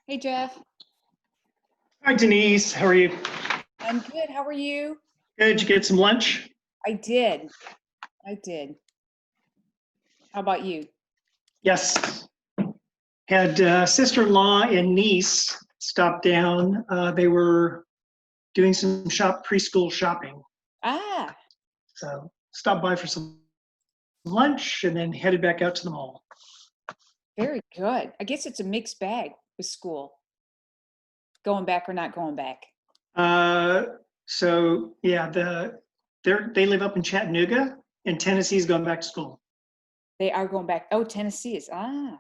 Hey, Jeff. Hi, Denise. How are you? I'm good. How are you? Good. Did you get some lunch? I did. How about you? Yes. Had sister-in-law and niece stop down. They were doing some preschool shopping. Ah, So stopped by for some lunch and then headed back out to the mall. very good. I guess it's a mixed bag with school. Going back or not going back. So yeah, they live up in Chattanooga, and Tennessee's going back to school. They are going back. Oh, Tennessee is. Yeah.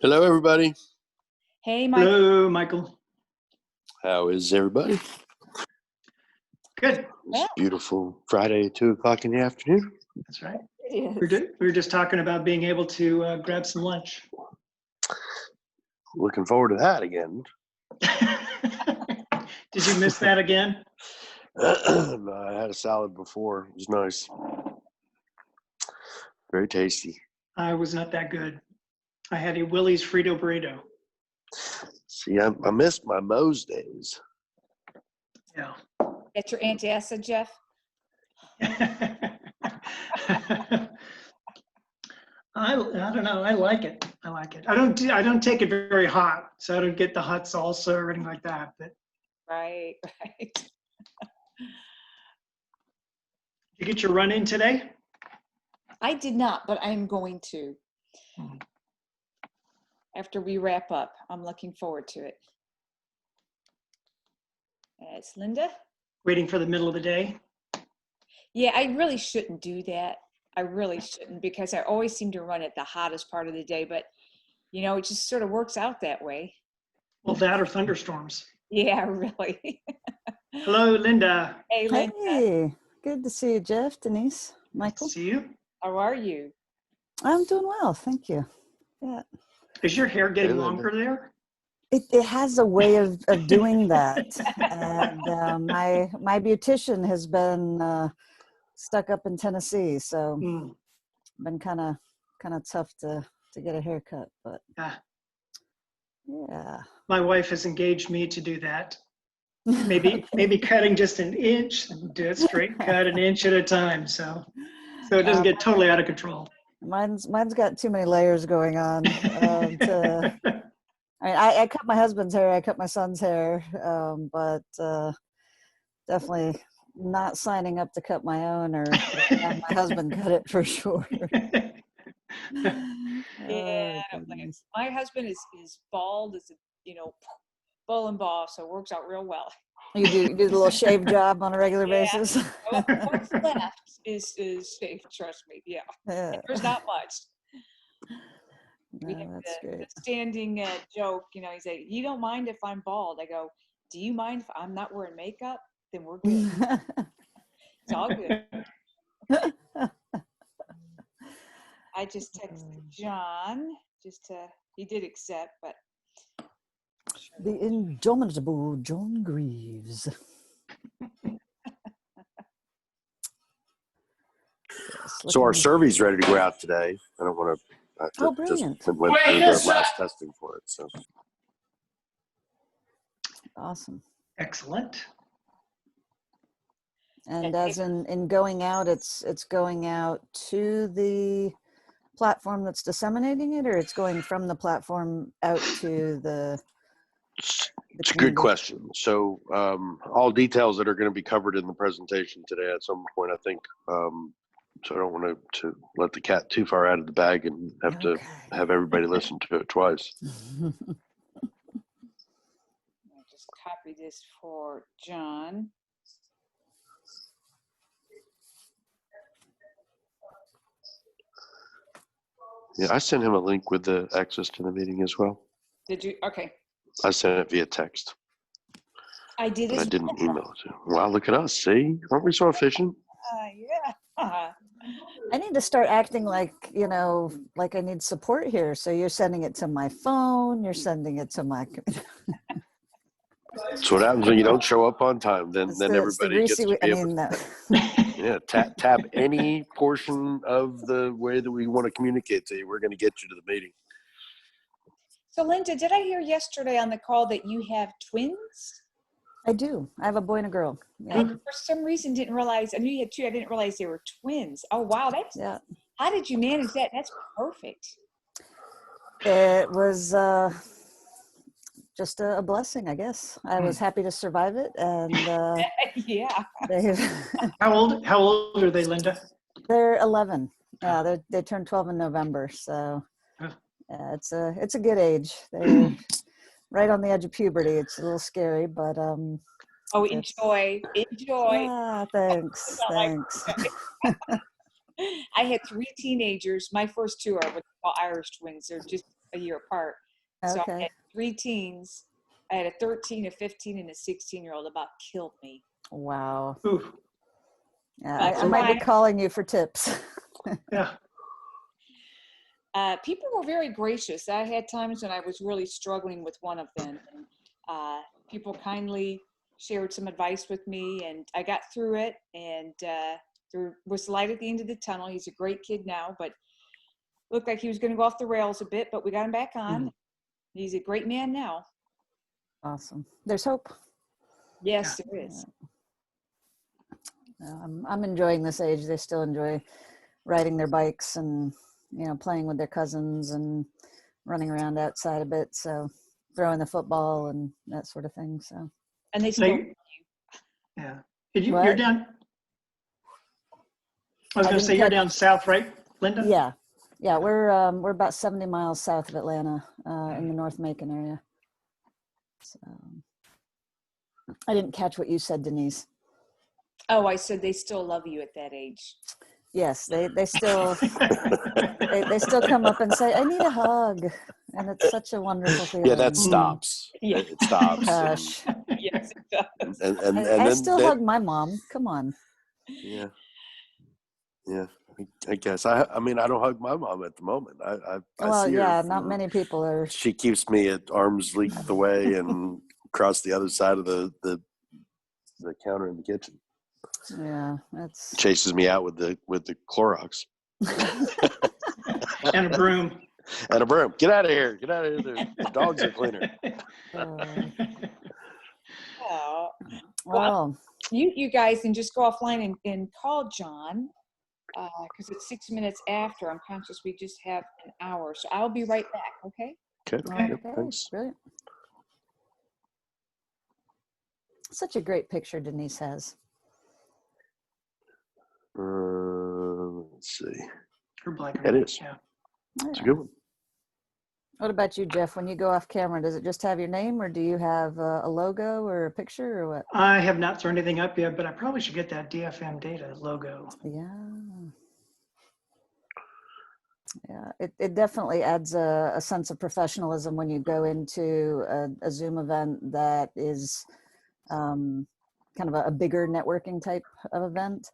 Hello, everybody. Hey, Michael. Hello, Michael. How is everybody? Good. It's beautiful Friday, 2:00 in the afternoon. That's right. It We is. were just talking about being able to grab some lunch. Looking forward to that again. Did you miss that again? I had a salad before. It was nice. Very tasty. I was not that good. I had a Willie's Frito burrito. See, I missed my Moe's days. Yeah. That's your antacid, Jeff? I don't know. I like it. I don't take it very hot, so I don't get the hot salsa or anything like that. But Right. you get your run in today? I did not, but I'm going to. After we wrap up, I'm looking forward to it. It's Linda. Waiting for the middle of the day? Yeah, I really shouldn't do that. I really shouldn't, because I always seem to run at the hottest part of the day, but it just sort of works out that way. Well, that or thunderstorms. Yeah, really. Hello, Linda. Hey, Linda. Hey, good to see you, Jeff, Denise, Michael. See you. How are you? I'm doing well, thank you. Yeah. Is your hair getting Hey, Linda. longer there? It has a way of doing that. And my beautician has been stuck up in Tennessee, so been kind of tough to get a haircut, but yeah. My wife has engaged me to do that. Maybe cutting just an inch, do it straight cut an inch at a time, so it doesn't get totally out of control. Mine's got too many layers going on. I cut my husband's hair, I cut my son's hair, but definitely not signing up to cut my own or have my husband cut it for sure. Yeah, I don't blame. My husband is bald as a bull and ball, so it works out real well. You do the little shave job on a regular basis. Well, what's left is shaved. Trust me. Yeah. There's not much. We have the standing joke. He's like, "You don't mind if I'm bald?" I go, "Do you mind if I'm not wearing makeup? Then we're good." It's all good. I just texted John he did accept, but. The indomitable John Greaves. So our survey's ready to go out today. I don't want to. Brilliant! Just went through the last testing for it. So awesome. Excellent. And as in going out, it's going out to the platform that's disseminating it, or it's going from the platform out to the it's a good question. So all details that are going to be covered in the presentation today at some point, I think. So I don't want to let the cat too far out of the bag and have to have everybody listen to it twice. I'll just copy this for John. Yeah, I sent him a link with the access to the meeting as well. Did you? Okay. I sent it via text. I did. But I didn't email it to him. Wow, look at us. See? Aren't we so efficient? Yeah. I need to start acting like I need support here. So you're sending it to my phone. You're sending it to my. That's what happens when you don't show up on time. Then everybody gets to be able no. Yeah, tap any portion of the way that we want to communicate to you. We're going to get you to the meeting. So Linda, did I hear yesterday on the call that you have twins? I do. I have a boy and a girl. I, Yeah. for some reason, didn't realize. I knew you had two. I didn't realize they were twins. Oh wow, that's. Yeah. How did you manage that? That's perfect. It was just a blessing, I guess. I was happy to survive it, and Yeah. How old are they, Linda? they're 11. Yeah, they turned 12 in November, so yeah, it's a good age. They're right on the edge of puberty. It's a little scary, but Oh, it's, enjoy. thanks. I had three teenagers. My first two are what they call Irish twins. They're just a year apart. So I Okay. had three teens. I had a 13, a 15, and a 16-year-old. About killed me. Wow. Ooh, Yeah, But I might be why- calling you for tips. yeah. People were very gracious. I had times when I was really struggling with one of them. And, people kindly shared some advice with me, and I got through it. And there was light at the end of the tunnel. He's a great kid now, but looked like he was going to go off the rails a bit, but we got him back on. He's a great man now. Awesome. There's hope. Yes, there is. I'm enjoying this age. They still enjoy riding their bikes and, playing with their cousins and running around outside a bit. So throwing the football and that sort of thing. So. And they So still. yeah. You're What? down. I was I going to say didn't you're catch- down south, right, Linda? Yeah. We're about 70 miles south of Atlanta, in the North Macon area. So I didn't catch what you said, Denise. Oh, I said they still love you at that age. Yes, they still they still come up and say, "I need a hug," and it's such a wonderful feeling. Yeah, that stops. Yeah. It stops. Gosh, Yes, it does. And I then still hug my mom. Come on. Yeah. I guess I mean I don't hug my mom at the moment. I Well, see her yeah, not from- many people are. She keeps me at arm's length away and across the other side of the counter in the kitchen. Yeah, that's. Chases me out with the Clorox And a broom. and a broom. Get out of here! Get out of here! The dogs are cleaner. Oh. Well, You guys can just go offline and call John because it's 6 minutes after. I'm conscious we just have an hour, so I'll be right back. Okay. Okay. Yep, thanks. brilliant. Such a great picture Denise has. Let's see. Her black and It white, is. yeah. It's a good one. What about you, Jeff? When you go off camera, does it just have your name, or do you have a logo or a picture, or what? I have not thrown anything up yet, but I probably should get that DFM data logo. Yeah, it definitely adds a sense of professionalism when you go into a Zoom event that is kind of a bigger networking type of event.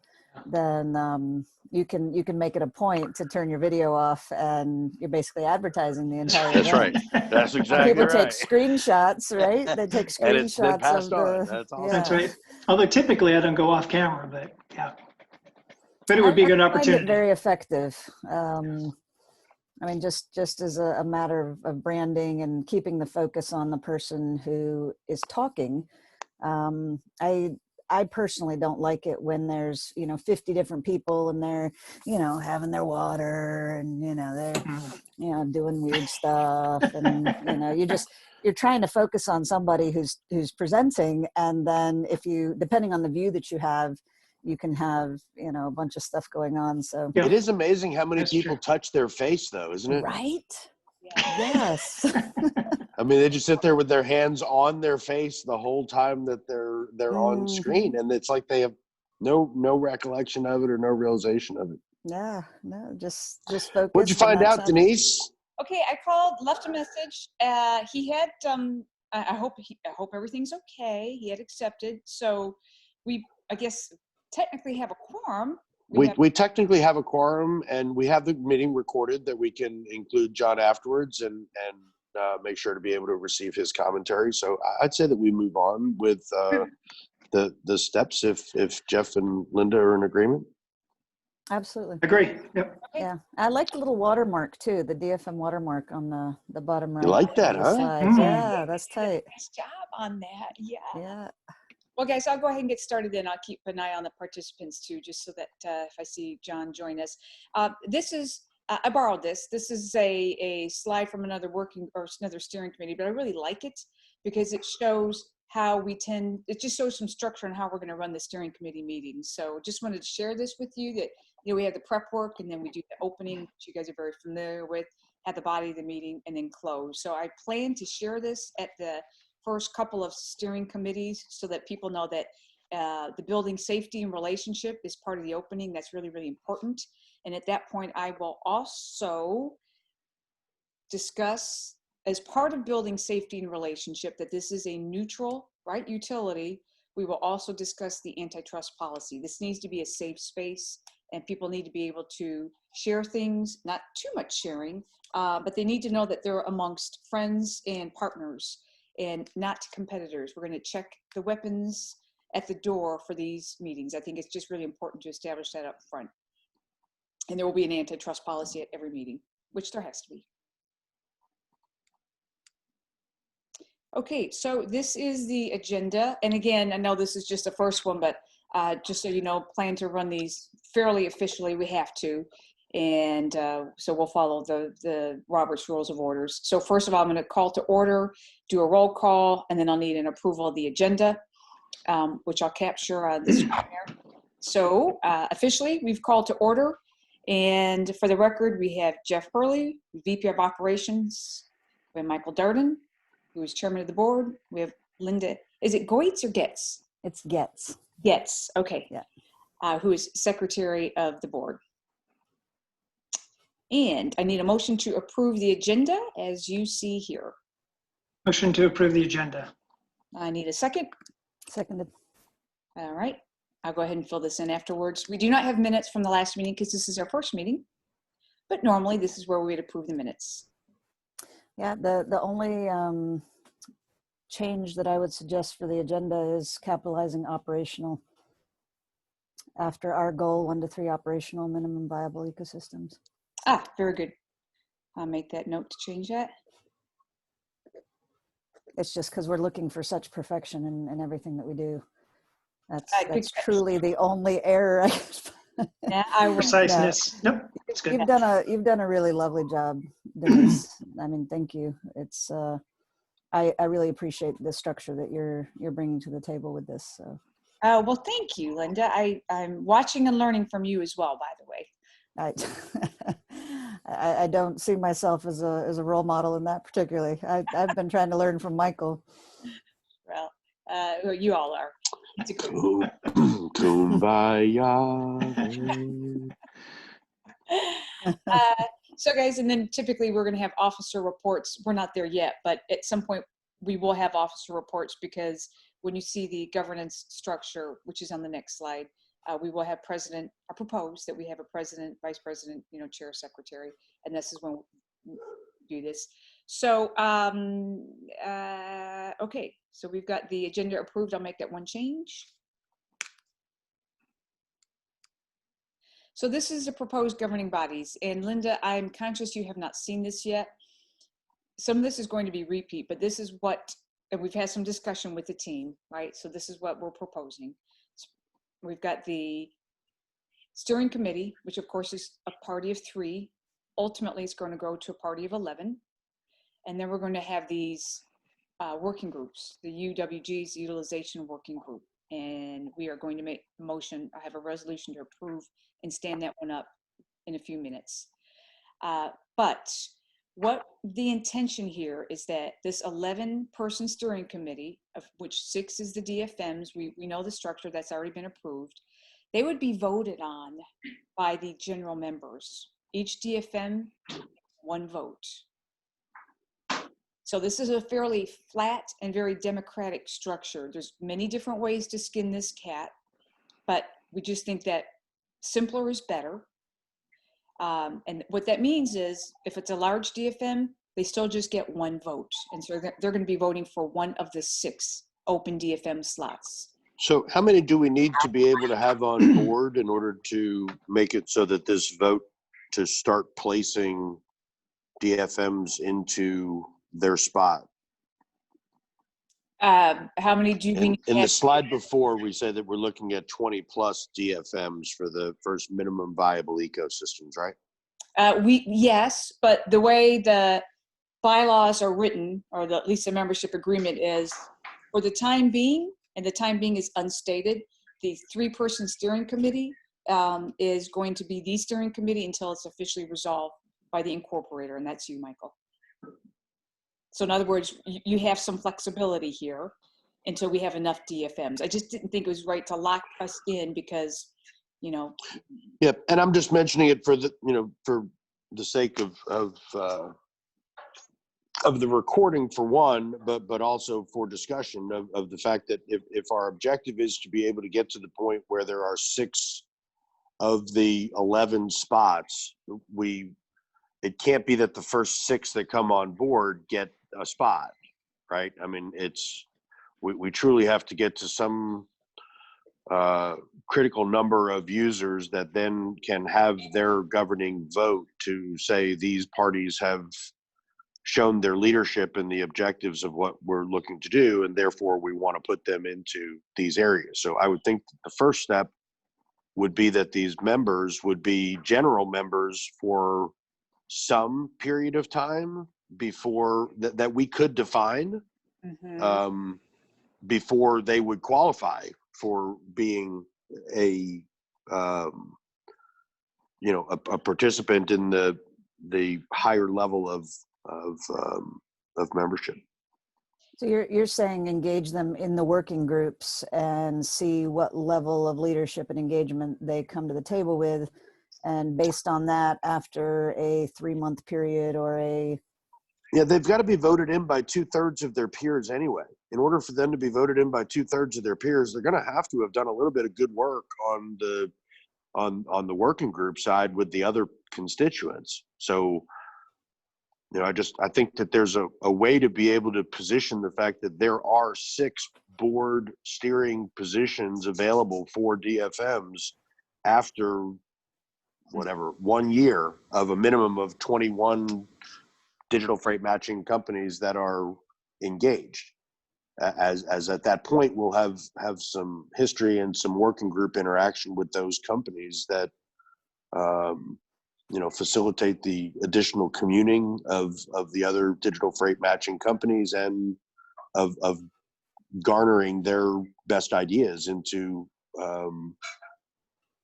Then you can make it a point to turn your video off, and you're basically advertising the entire That's event. right. That's exactly People right. take screenshots, right? They take And it's been screenshots passed of on. the. That's awesome. That's right. Although typically I don't go off camera, but yeah. But it would be a good I find opportunity. it very effective. I mean, just as a matter of branding and keeping the focus on the person who is talking. I personally don't like it when there's 50 different people and they're having their water and they're doing weird stuff and you're trying to focus on somebody who's presenting, and then if you, depending on the view that you have, you can have a bunch of stuff going on. So Yeah. It is amazing how many That's people true. touch their face, though, isn't it? right. Yeah. Yes. I mean, they just sit there with their hands on their face the whole time that they're on Mhm. screen, and it's like they have no recollection of it or no realization of it. Yeah. No, just focus. What'd you and find that's out, Denise? Okay, I called, left a message. He had I hope everything's okay. He had accepted, so I guess technically have a quorum. We technically have a quorum, and we have the meeting recorded that we can include John afterwards and make sure to be able to receive his commentary. So I'd say that we move on with the steps if Jeff and Linda are in agreement. Absolutely. Agree. Yep. Okay. Yeah, I like the little watermark too, the DFM watermark on the bottom right. You like that, of the huh? slides. Mm. Yeah, that's tight. Nice job on that. Yeah. Yeah. Well, guys, I'll go ahead and get started then. I'll keep an eye on the participants too, just so that if I see John join us. This is, I borrowed this. This is a slide from another steering committee, but I really like it because it shows how it just shows some structure on how we're going to run the steering committee meetings. So just wanted to share this with you that, we have the prep work and then we do the opening, which you guys are very familiar with, have the body of the meeting and then close. So I plan to share this at the first couple of steering committees so that people know that the building safety and relationship is part of the opening. That's really, really important. And at that point, I will also discuss, as part of building safety and relationship, that this is a neutral, right, utility. We will also discuss the antitrust policy. This needs to be a safe space and people need to be able to share things, not too much sharing, but they need to know that they're amongst friends and partners and not competitors. We're going to check the weapons at the door for these meetings. I think it's just really important to establish that up front. And there will be an antitrust policy at every meeting, which there has to be. Okay, so this is the agenda. And again, I know this is just the first one, but just so you know, plan to run these fairly officially. We have to. And so we'll follow the Robert's Rules of Orders. So first of all, I'm going to call to order, do a roll call, and then I'll need an approval of the agenda, which I'll capture on the screen here. So officially, we've called to order. And for the record, we have Jeff Hurley, VP of Operations. We have Michael Darden, who is chairman of the board. We have Linda, is it Goetz or Getz? It's Getz. Getz, okay. Yeah. Who is secretary of the board. And I need a motion to approve the agenda as you see here. Motion to approve the agenda. I need a second. Seconded. All right. I'll go ahead and fill this in afterwards. We do not have minutes from the last meeting because this is our first meeting, but normally this is where we would approve the minutes. Yeah, the only change that I would suggest for the agenda is capitalizing operational after our goal 1 to 3 operational minimum viable ecosystems. Ah, very good. I'll make that note to change that. It's just because we're looking for such perfection in everything that we do. That's truly the only error. Yeah, I will. Preciseness. Nope, it's good. You've done a really lovely job, Denise. I mean, thank you. It's I really appreciate the structure that you're bringing to the table with this. So. Well, thank you, Linda. I'm watching and learning from you as well, by the way. I don't see myself as a role model in that particularly. I've been trying to learn from Michael. Well, you all are. It's a good Kumbaya. So guys, and then typically we're going to have officer reports. We're not there yet, but at some point we will have officer reports because when you see the governance structure, which is on the next slide, we will have president, I propose that we have a president, vice president, chair, secretary, and this is when we do this. So, okay, so we've got the agenda approved. I'll make that one change. So this is the proposed governing bodies. And Linda, I'm conscious you have not seen this yet. Some of this is going to be repeat, but this is what, and we've had some discussion with the team, right? So this is what we're proposing. We've got the steering committee, which of course is a party of 3. Ultimately, it's going to go to a party of 11. And then we're going to have these working groups, the UWG's Utilization Working Group. And we are going to make a motion, I have a resolution to approve and stand that one up in a few minutes. But what the intention here is that this 11-person steering committee, of which 6 is the DFMs, we know the structure that's already been approved, they would be voted on by the general members. Each DFM, 1 vote. So this is a fairly flat and very democratic structure. There's many different ways to skin this cat, but we just think that simpler is better. And what that means is if it's a large DFM, they still just get 1 vote. And so they're going to be voting for one of the 6 open DFM slots. So how many do we need to be able to have on board in order to make it so that this vote to start placing DFMs into their spot? How many do we need? In the slide before, we said that we're looking at 20 plus DFMs for the first minimum viable ecosystems, right? Yes, but the way the bylaws are written, or at least the membership agreement is, for the time being, and the time being is unstated, the 3-person steering committee is going to be the steering committee until it's officially resolved by the incorporator, and that's you, Michael. So in other words, you have some flexibility here until we have enough DFMs. I just didn't think it was right to lock us in because, you know. Yep, and I'm just mentioning it for the, you know, for the sake of the recording for one, but also for discussion of the fact that if our objective is to be able to get to the point where there are 6 of the 11 spots, it can't be that the first 6 that come on board get a spot, right? I mean, we truly have to get to some critical number of users that then can have their governing vote to say these parties have shown their leadership in the objectives of what we're looking to do, and therefore we want to put them into these areas. So I would think the first step would be that these members would be general members for some period of time before that we could define before they would qualify for being a participant in the higher level of membership. So you're saying engage them in the working groups and see what level of leadership and engagement they come to the table with, and based on that, after a 3-month period or they've got to be voted in by 2/3 of their peers anyway. In order for them to be voted in by 2/3 of their peers, they're going to have to have done a little bit of good work on the working group side with the other constituents. So, you know, I think that there's a way to be able to position the fact that there are 6 board steering positions available for DFMs after whatever 1 year of a minimum of 21 digital freight matching companies that are engaged. As at that point, we'll have some history and some working group interaction with those companies that facilitate the additional communing of the other digital freight matching companies and of garnering their best ideas into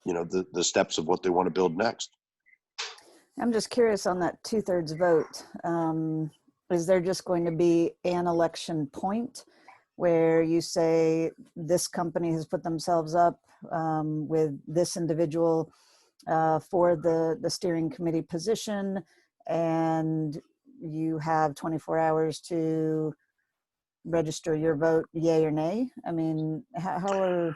the steps of what they want to build next. I'm just curious on that 2/3 vote. Is there just going to be an election point where you say this company has put themselves up with this individual for the steering committee position, and you have 24 hours to register your vote, yay or nay? I mean, how are...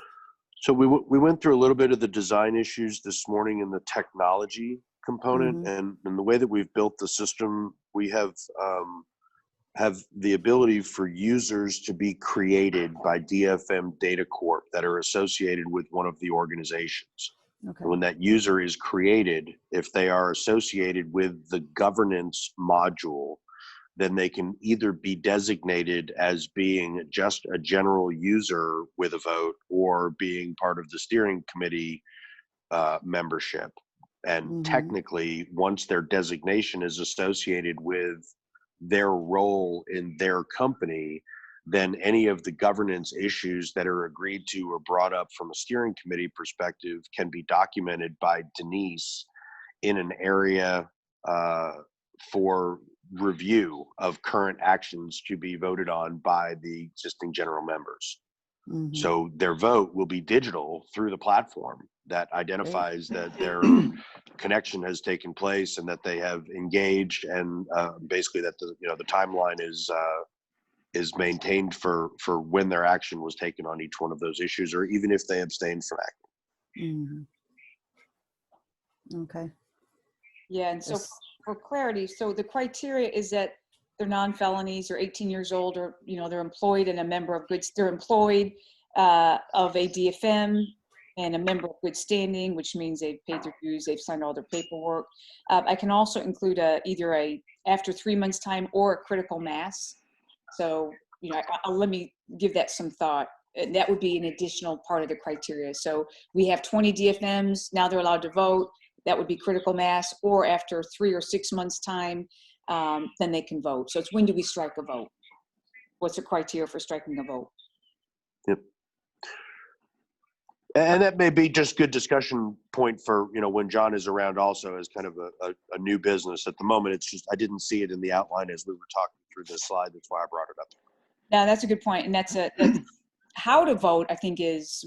So we went through a little bit of the design issues this morning in the technology component, and the way that we've built the system, we have the ability for users to be created by DFM Data Corp that are associated with one of the organizations. Okay. When that user is created, if they are associated with the governance module, then they can either be designated as being just a general user with a vote or being part of the steering committee membership. And technically, once their designation is associated with their role in their company, then any of the governance issues that are agreed to or brought up from a steering committee perspective can be documented by Denise in an area for review of current actions to be voted on by the existing general members. So their vote will be digital through the platform that identifies that their connection has taken place and that they have engaged, and basically that the timeline is maintained for when their action was taken on each one of those issues, or even if they abstained from acting. Okay. Yeah, and so for clarity, so the criteria is that they're non-felonies or 18 years old, or they're employed and a member of goods. They're employed of a DFM and a member of good standing, which means they've paid their dues, they've signed all their paperwork. I can also include either after 3 months time or a critical mass. So, let me give that some thought. And that would be an additional part of the criteria. So we have 20 DFMs, now they're allowed to vote. That would be critical mass, or after 3 or 6 months time, then they can vote. So it's when do we strike a vote? What's the criteria for striking a vote? Yep. And that may be just good discussion point for, when John is around also as kind of a new business. At the moment, it's just, I didn't see it in the outline as we were talking through this slide. That's why I brought it up. Yeah, that's a good point. And that's how to vote, I think is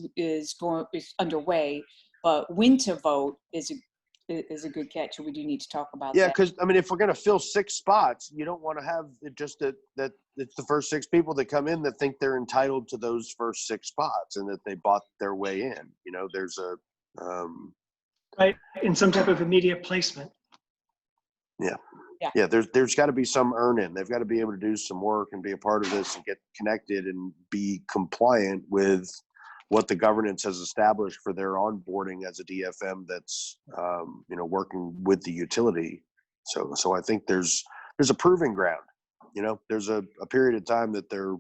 underway, but when to vote is a good catch. So we do need to talk about that. Yeah, because if we're going to fill 6 spots, you don't want to have it just that it's the first 6 people that come in that think they're entitled to those first 6 spots and that they bought their way in. There's a right, in some type of immediate placement. Yeah. There's got to be some earn-in. They've got to be able to do some work and be a part of this and get connected and be compliant with what the governance has established for their onboarding as a DFM that's working with the utility. So I think there's a proving ground. There's a period of time that their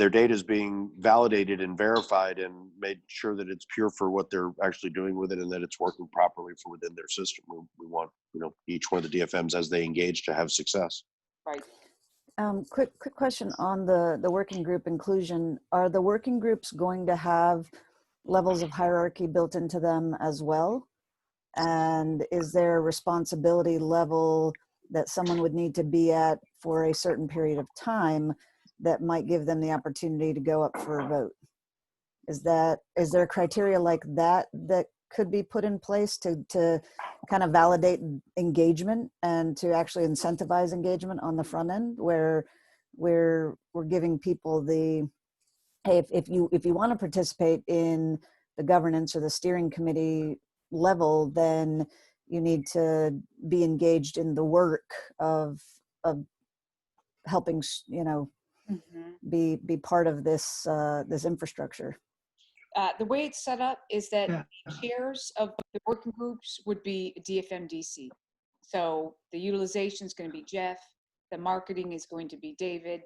data is being validated and verified and made sure that it's pure for what they're actually doing with it and that it's working properly for within their system. We want each one of the DFMs as they engage to have success. Right. Quick question on the working group inclusion. Are the working groups going to have levels of hierarchy built into them as well? And is there a responsibility level that someone would need to be at for a certain period of time that might give them the opportunity to go up for a vote? Is there a criteria like that could be put in place to kind of validate engagement and to actually incentivize engagement on the front end, where we're giving people the, hey, if you want to participate in the governance or the steering committee level, then you need to be engaged in the work of helping be part of this infrastructure. The way it's set up is that Yeah. chairs of the working groups would be DFM DC. So the utilization is going to be Jeff. The marketing is going to be David.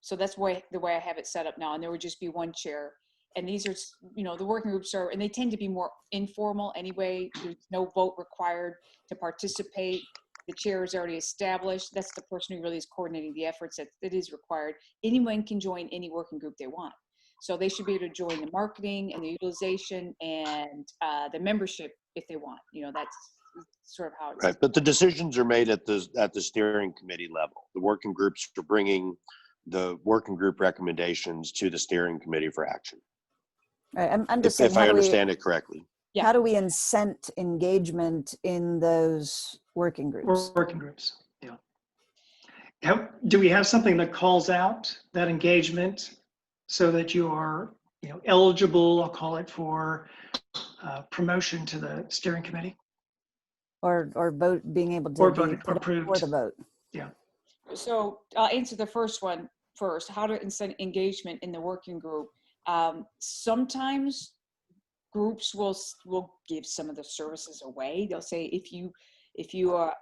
So that's the way I have it set up now. And there would just be one chair. And these are, the working groups and they tend to be more informal anyway. There's no vote required to participate. The chair is already established. That's the person who really is coordinating the efforts that is required. Anyone can join any working group they want. So they should be able to join the marketing and the utilization and the membership if they want. That's sort of how it's right. But the decisions are made at the steering committee level. The working groups are bringing the working group recommendations to the steering committee for action. Right. I'm just saying, if I understand it correctly. Yeah. How do we incent engagement in those working groups? Working groups, yeah. Do we have something that calls out that engagement so that you are, eligible, I'll call it, for promotion to the steering committee? Or vote, being able to Or be voted, or put up approved. for the vote? Yeah. So I'll answer the first one first. How to incent engagement in the working group. Sometimes groups will give some of the services away. They'll say, if you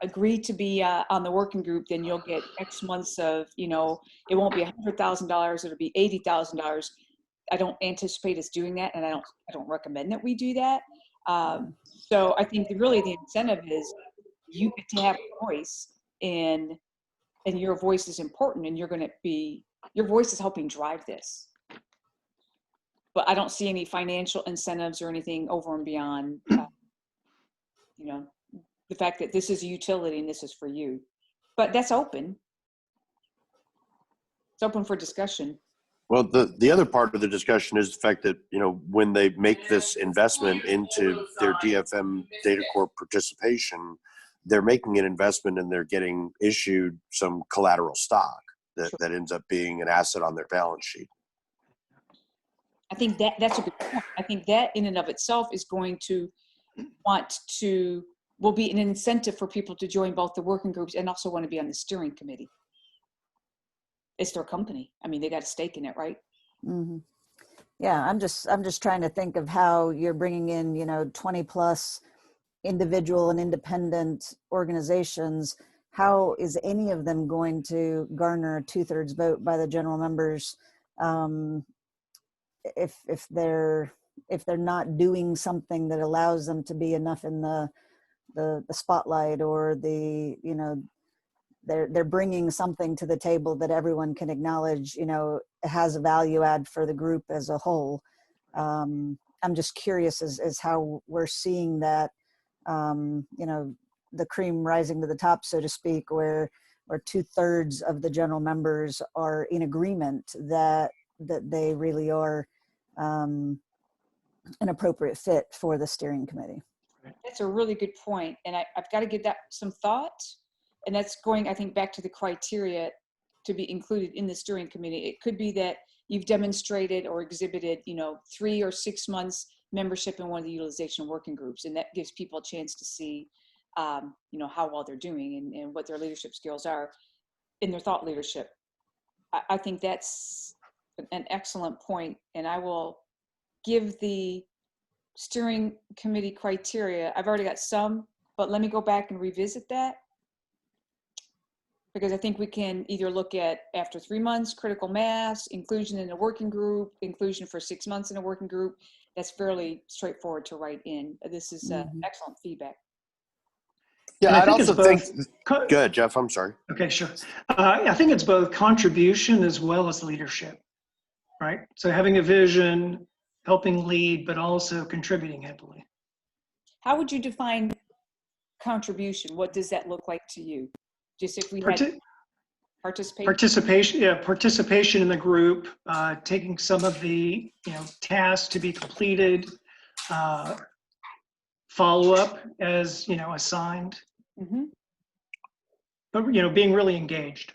agree to be on the working group, then you'll get X months of, it won't be $100,000, it'll be $80,000. I don't anticipate us doing that, and I don't recommend that we do that. So I think really the incentive is you get to have a voice, and your voice is important, and your voice is helping drive this. But I don't see any financial incentives or anything over and beyond, the fact that this is a utility and this is for you. But that's open. It's open for discussion. Well, the other part of the discussion is the fact that, when they make this investment into their DFM Data Corp participation, they're making an investment and they're getting issued some collateral stock that ends up being an asset on their balance sheet. I think that's a good point. I think that in and of itself is going to will be an incentive for people to join both the working groups and also want to be on the steering committee. it's their company. I mean, they got a stake in it, right? Mm-hmm. Yeah, I'm just trying to think of how you're bringing in, 20 plus individual and independent organizations. How is any of them going to garner a 2/3 vote by the general members if they're not doing something that allows them to be enough in the spotlight, or they're bringing something to the table that everyone can acknowledge, has a value add for the group as a whole. I'm just curious as how we're seeing that, the cream rising to the top, so to speak, where 2/3 of the general members are in agreement that they really are an appropriate fit for the steering committee. That's a really good point. And I've got to give that some thought. And that's going, I think, back to the criteria to be included in the steering committee. It could be that you've demonstrated or exhibited, 3 or 6 months membership in one of the utilization working groups. And that gives people a chance to see, how well they're doing and what their leadership skills are in their thought leadership. I think that's an excellent point. And I will give the steering committee criteria. I've already got some, but let me go back and revisit that, because I think we can either look at after 3 months, critical mass, inclusion in a working group, inclusion for 6 months in a working group. That's fairly straightforward to write in. This is excellent feedback. Yeah, I'd also think, Go go ahead, Jeff, I'm sorry. Okay, sure. I think it's both contribution as well as leadership, right? So having a vision, helping lead, but also contributing heavily. How would you define contribution? What does that look like to you? Just if we had participation? Participation in the group, taking some of the tasks to be completed, follow up as assigned, but being really engaged.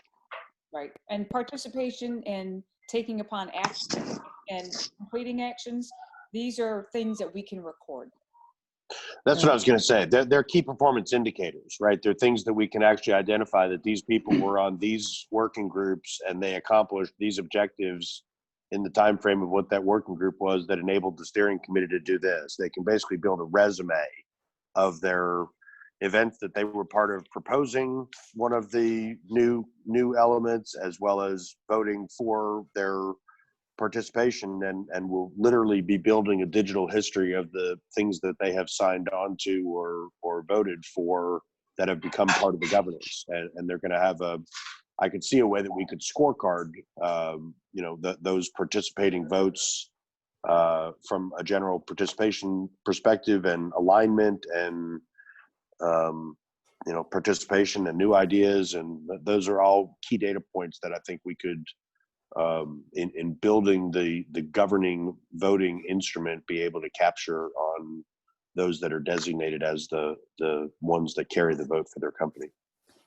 Right, and participation and taking upon action and completing actions. These are things that we can record. That's what I was going to say. They're key performance indicators, right? They're things that we can actually identify that these people were on these working groups and they accomplished these objectives in the time frame of what that working group was that enabled the steering committee to do this. They can basically build a resume of their events that they were part of proposing one of the new elements, as well as voting for their participation, and will literally be building a digital history of the things that they have signed on to or voted for that have become part of the governance. And they're going to have I could see a way that we could scorecard, those participating votes from a general participation perspective and alignment and, participation and new ideas. And those are all key data points that I think we could, in building the governing voting instrument, be able to capture on those that are designated as the ones that carry the vote for their company.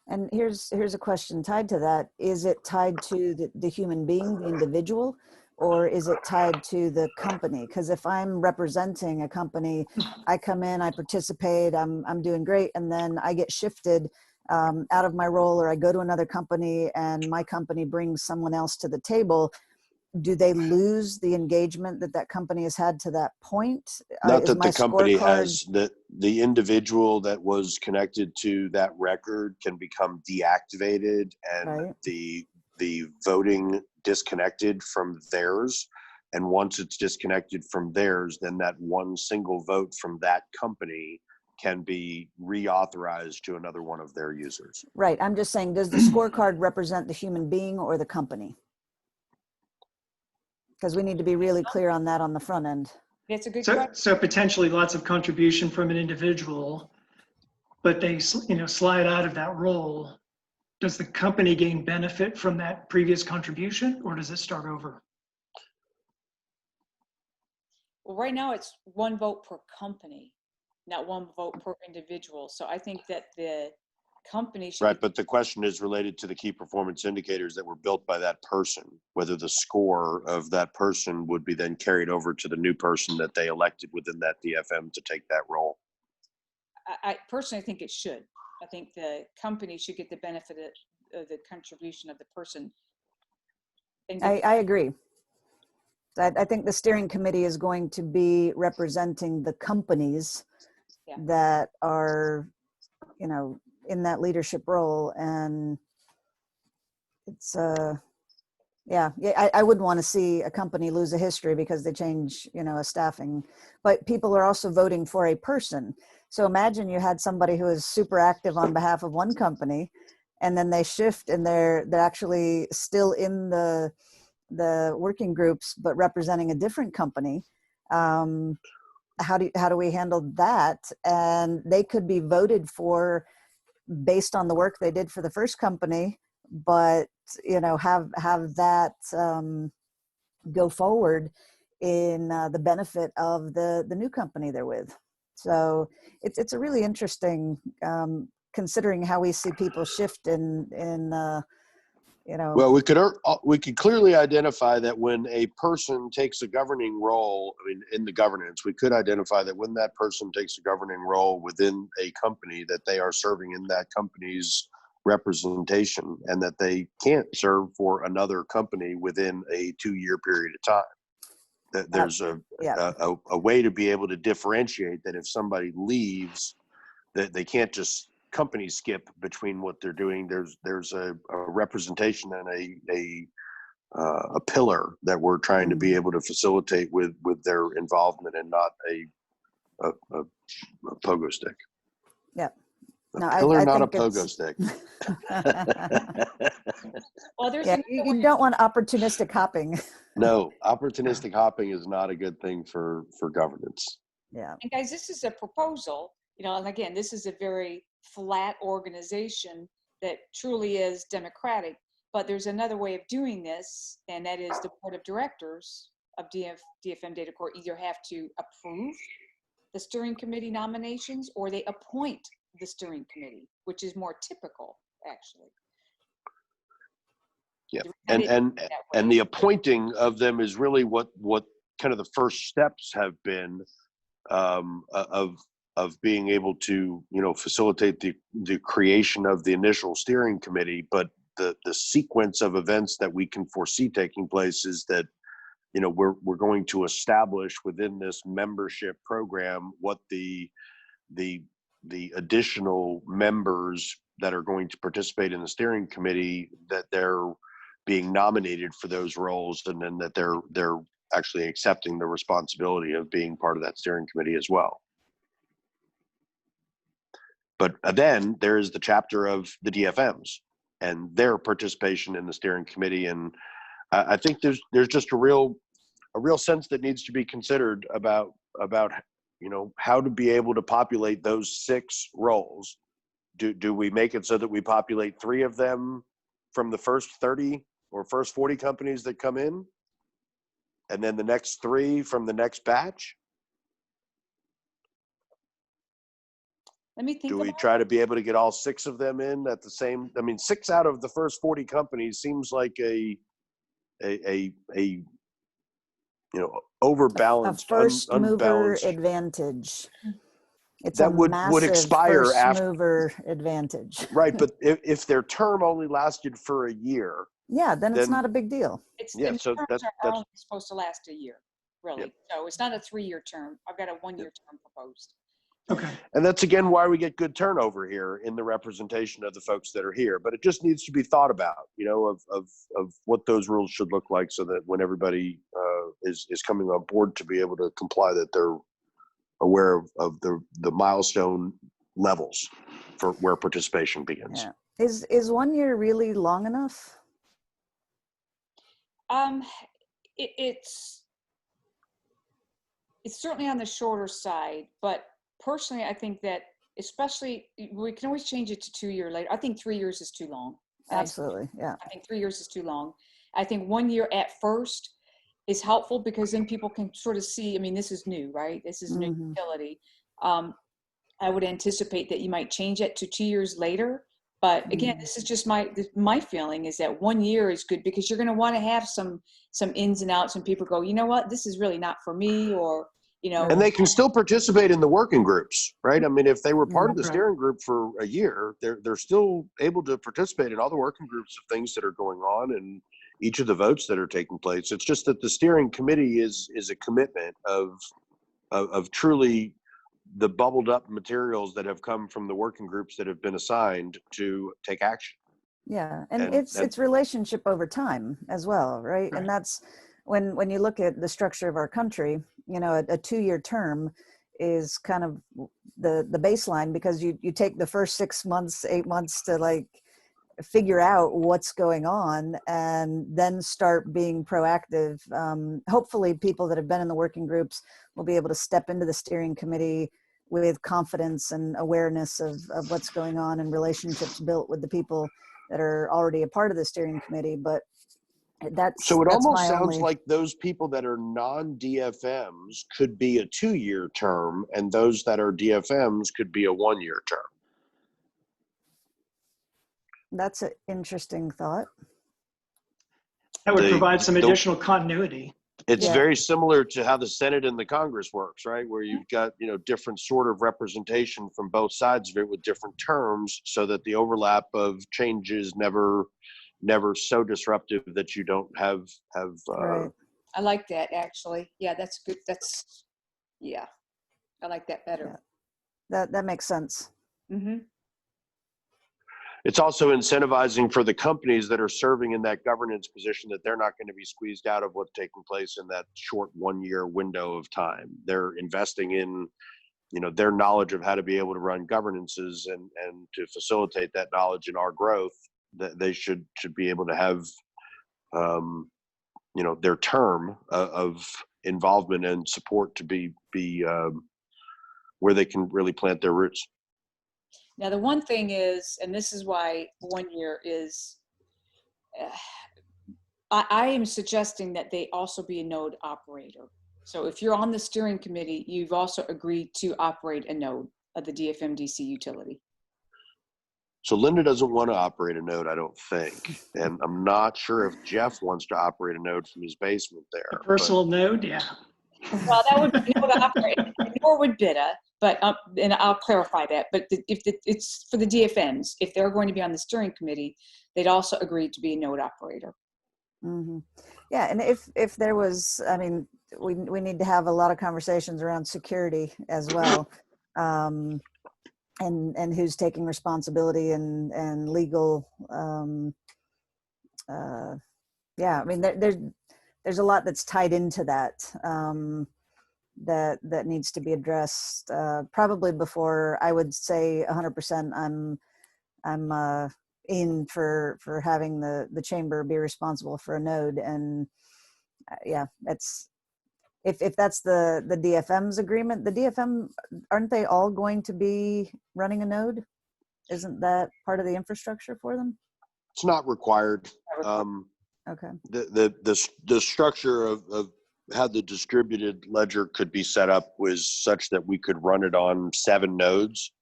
And here's a question tied to that. Is it tied to the human being, the individual, or is it tied to the company? Because if I'm representing a company, I come in, I participate, I'm doing great, and then I get shifted out of my role, or I go to another company and my company brings someone else to the table. Do they lose the engagement that company has had to that point? Not that the company has, the individual that was connected to that record can become deactivated and right. the voting disconnected from theirs. And once it's disconnected from theirs, then that one single vote from that company can be reauthorized to another one of their users. Right. I'm just saying, does the scorecard represent the human being or the company? Because we need to be really clear on that on the front end. That's a good question. So potentially lots of contribution from an individual, but they slide out of that role. Does the company gain benefit from that previous contribution, or does it start over? Well, right now it's 1 vote per company, not 1 vote per individual. So I think that the company should. Right, but the question is related to the key performance indicators that were built by that person, whether the score of that person would be then carried over to the new person that they elected within that DFM to take that role. I personally think it should. I think the company should get the benefit of the contribution of the person I agree. I think the steering committee is going to be representing the companies that are, in that leadership role. And it's, I wouldn't want to see a company lose a history because they change, a staffing, but people are also voting for a person. So imagine you had somebody who is super active on behalf of one company, and then they shift and they're actually still in the working groups, but representing a different company. How do we handle that? And they could be voted for based on the work they did for the first company, but have that go forward in the benefit of the new company they're with. So it's a really interesting, considering how we see people shift in Well, we could clearly identify that when a person takes a governing role, in the governance, we could identify that when that person takes a governing role within a company, that they are serving in that company's representation, and that they can't serve for another company within a 2-year period of time. That there's a way to be able to differentiate that if somebody leaves, that they can't just company skip between what they're doing. There's a representation and a pillar that we're trying to be able to facilitate with their involvement, and not a pogo stick. Yeah. A pillar, not a pogo stick. Well, you don't want opportunistic hopping. No, opportunistic hopping is not a good thing for governance. Yeah. And guys, this is a proposal, and again, this is a very flat organization that truly is democratic, but there's another way of doing this, and that is the board of directors of DFM Data Corp either have to approve the steering committee nominations, or they appoint the steering committee, which is more typical, actually. Yeah, and the appointing of them is really what kind of the first steps have been, of being able to facilitate the creation of the initial steering committee. But the sequence of events that we can foresee taking place is that we're going to establish within this membership program what the additional members that are going to participate in the steering committee, that they're being nominated for those roles, and then that they're actually accepting the responsibility of being part of that steering committee as well. But then there is the chapter of the DFMs and their participation in the steering committee, and I think there's just a real sense that needs to be considered about how to be able to populate those 6 roles. Do we make it so that we populate 3 of them from the first 30 or first 40 companies that come in, and then the next 3 from the next batch? Let me think. Do we try to be able to get all 6 of them in at the same? 6 out of the first 40 companies seems like a overbalanced, a first mover unbalanced advantage. It's that a would massive expire first after mover advantage. Right, but if their term only lasted for a year, then it's not a big deal. The terms are only supposed to last a year, really. Yep. So it's not a 3-year term. I've got a 1-year term proposed. Okay. And that's again why we get good turnover here in the representation of the folks that are here. But it just needs to be thought about, of what those rules should look like, so that when everybody is coming on board to be able to comply, that they're aware of the milestone levels for where participation begins. Yeah. Is 1 year really long enough? It's certainly on the shorter side, but personally, I think that especially we can always change it to 2 years later. I think 3 years is too long. Absolutely, yeah. I think 3 years is too long. I think 1 year at first is helpful, because then people can sort of see. This is new, right? This is new utility. I would anticipate that you might change it to 2 years later. But again, this is just my feeling is that 1 year is good, because you're going to want to have some ins and outs, and people go, you know what, this is really not for me, or And they can still participate in the working groups, right? If they were part of the Right. steering group for a year, they're still able to participate in all the working groups of things that are going on. And each of the votes that are taking place. It's just that the steering committee is a commitment of truly the bubbled up materials that have come from the working groups that have been assigned to take action. Yeah, and it's relationship over time as well, right? And that's when you look at the structure of our country, you know, a 2-year term is kind of the baseline, because you take the first 6 months, 8 months to like figure out what's going on and then start being proactive. Hopefully people that have been in the working groups will be able to step into the steering committee with confidence and awareness of what's going on and relationships built with the people that are already a part of the steering committee. But that's almost my sounds only... like those people that are non-DFMs could be a 2-year term, and those that are DFMs could be a 1-year term. That's an interesting thought. That would provide some additional continuity. It's very similar to how the Senate and the Congress works, right? Where you've got, you know, different sort of representation from both sides of it with different terms, so that the overlap of change is never so disruptive that you don't have Right. I like that, actually. Yeah, that's good. I like that better. Yeah. That makes sense. Mm-hmm. It's also incentivizing for the companies that are serving in that governance position that they're not going to be squeezed out of what's taking place in that short 1-year window of time. They're investing in, you know, their knowledge of how to be able to run governances and to facilitate that knowledge in our growth. That they should be able to have, you know, their term of involvement and support to be where they can really plant their roots. Now, the one thing is, and this is why 1 year is, I am suggesting that they also be a node operator. So if you're on the steering committee, you've also agreed to operate a node of the DFM DC utility. So Linda doesn't want to operate a node, I don't think. And I'm not sure if Jeff wants to operate a node from his basement there. A personal node, yeah. Well, that would be node operator, nor would BITA, but and I'll clarify that. But it's for the DFMs, if they're going to be on the steering committee, they'd also agree to be a node operator. Mm-hmm. Yeah, and if there was, I mean, we need to have a lot of conversations around security as well, and who's taking responsibility and legal. Yeah, I mean, there's a lot that's tied into that that needs to be addressed probably before I would say 100%. I'm in for having the chamber be responsible for a node, and yeah, that's if that's the DFM's agreement. The DFM, aren't they all going to be running a node? Isn't that part of the infrastructure for them? It's not required. Okay. The structure of how the distributed ledger could be set up was such that we could run it on 7 nodes.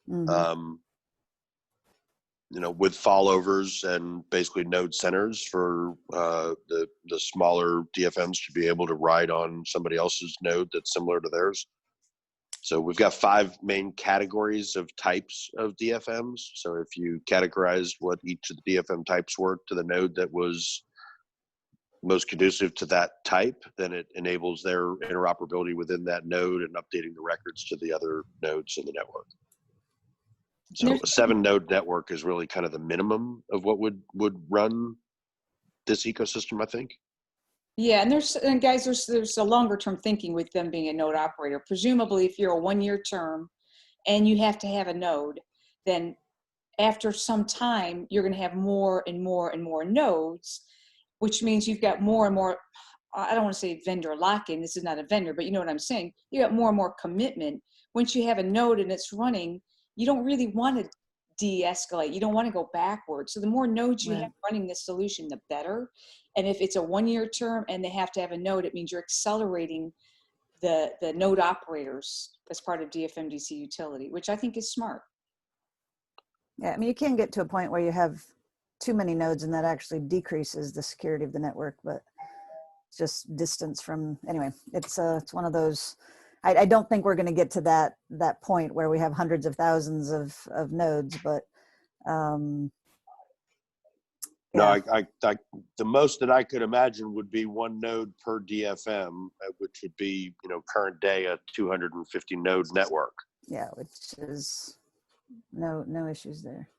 Mm-hmm. You know, with fallovers and basically node centers for the smaller DFMs to be able to ride on somebody else's node that's similar to theirs. So we've got 5 main categories of types of DFMs. So if you categorized what each of the DFM types were to the node that was most conducive to that type, then it enables their interoperability within that node and updating the records to the other nodes in the network. So a 7-node network is really kind of the minimum of what would run this ecosystem, I think. Yeah, and guys, there's a longer term thinking with them being a node operator. Presumably, if you're a 1-year term and you have to have a node, then after some time, you're going to have more and more and more nodes, which means you've got more and more, I don't want to say vendor lock-in, this is not a vendor, but you know what I'm saying. You got more and more commitment. Once you have a node and it's running, you don't really want to de-escalate. You don't want to go backwards. So the more nodes you have running this solution, the better. And if it's a 1-year term and they have to have a node, it means you're accelerating the node operators as part of DFM DC utility, which I think is smart. Yeah, I mean, you can get to a point where you have too many nodes and that actually decreases the security of the network, but it's just distance from, anyway, it's one of those, I don't think we're going to get to that point where we have hundreds of thousands of nodes, but No, Yeah. the most that I could imagine would be one node per DFM, which would be, current day a 250 node network. Yeah, which is no issues there.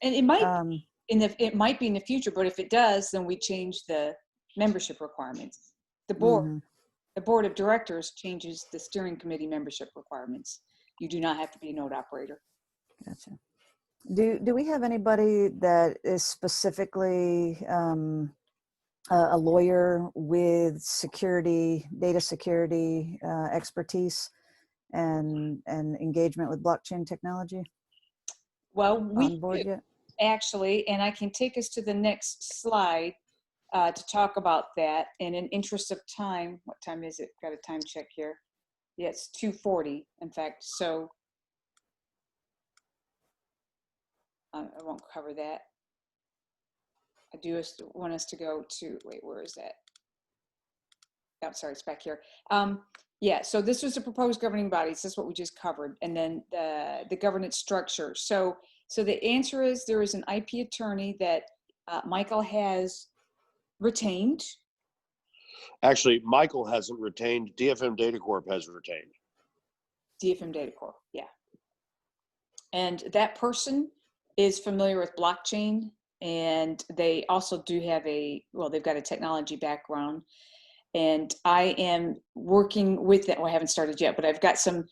And it might Um, it might be in the future, but if it does, then we change the membership requirements. The mhm. board of directors changes the steering committee membership requirements. You do not have to be a node operator. Gotcha. Do we have anybody that is specifically a lawyer with security, data security expertise and engagement with blockchain technology Well, we on board do, yet? actually, and I can take us to the next slide to talk about that. And in interest of time, what time is it? Got a time check here. Yeah, it's 2:40, in fact. So I won't cover that. I do want us to go to, wait, where is that? Oh, sorry, it's back here. Yeah, so this was the proposed governing bodies. This is what we just covered. And then the governance structure. So the answer is there is an IP attorney that Michael has retained. Actually, Michael hasn't retained. DFM Data Corp has retained. DFM Data Corp, yeah. And that person is familiar with blockchain, and they also do have they've got a technology background. And I am working with them. Well, I haven't started yet, but I've got some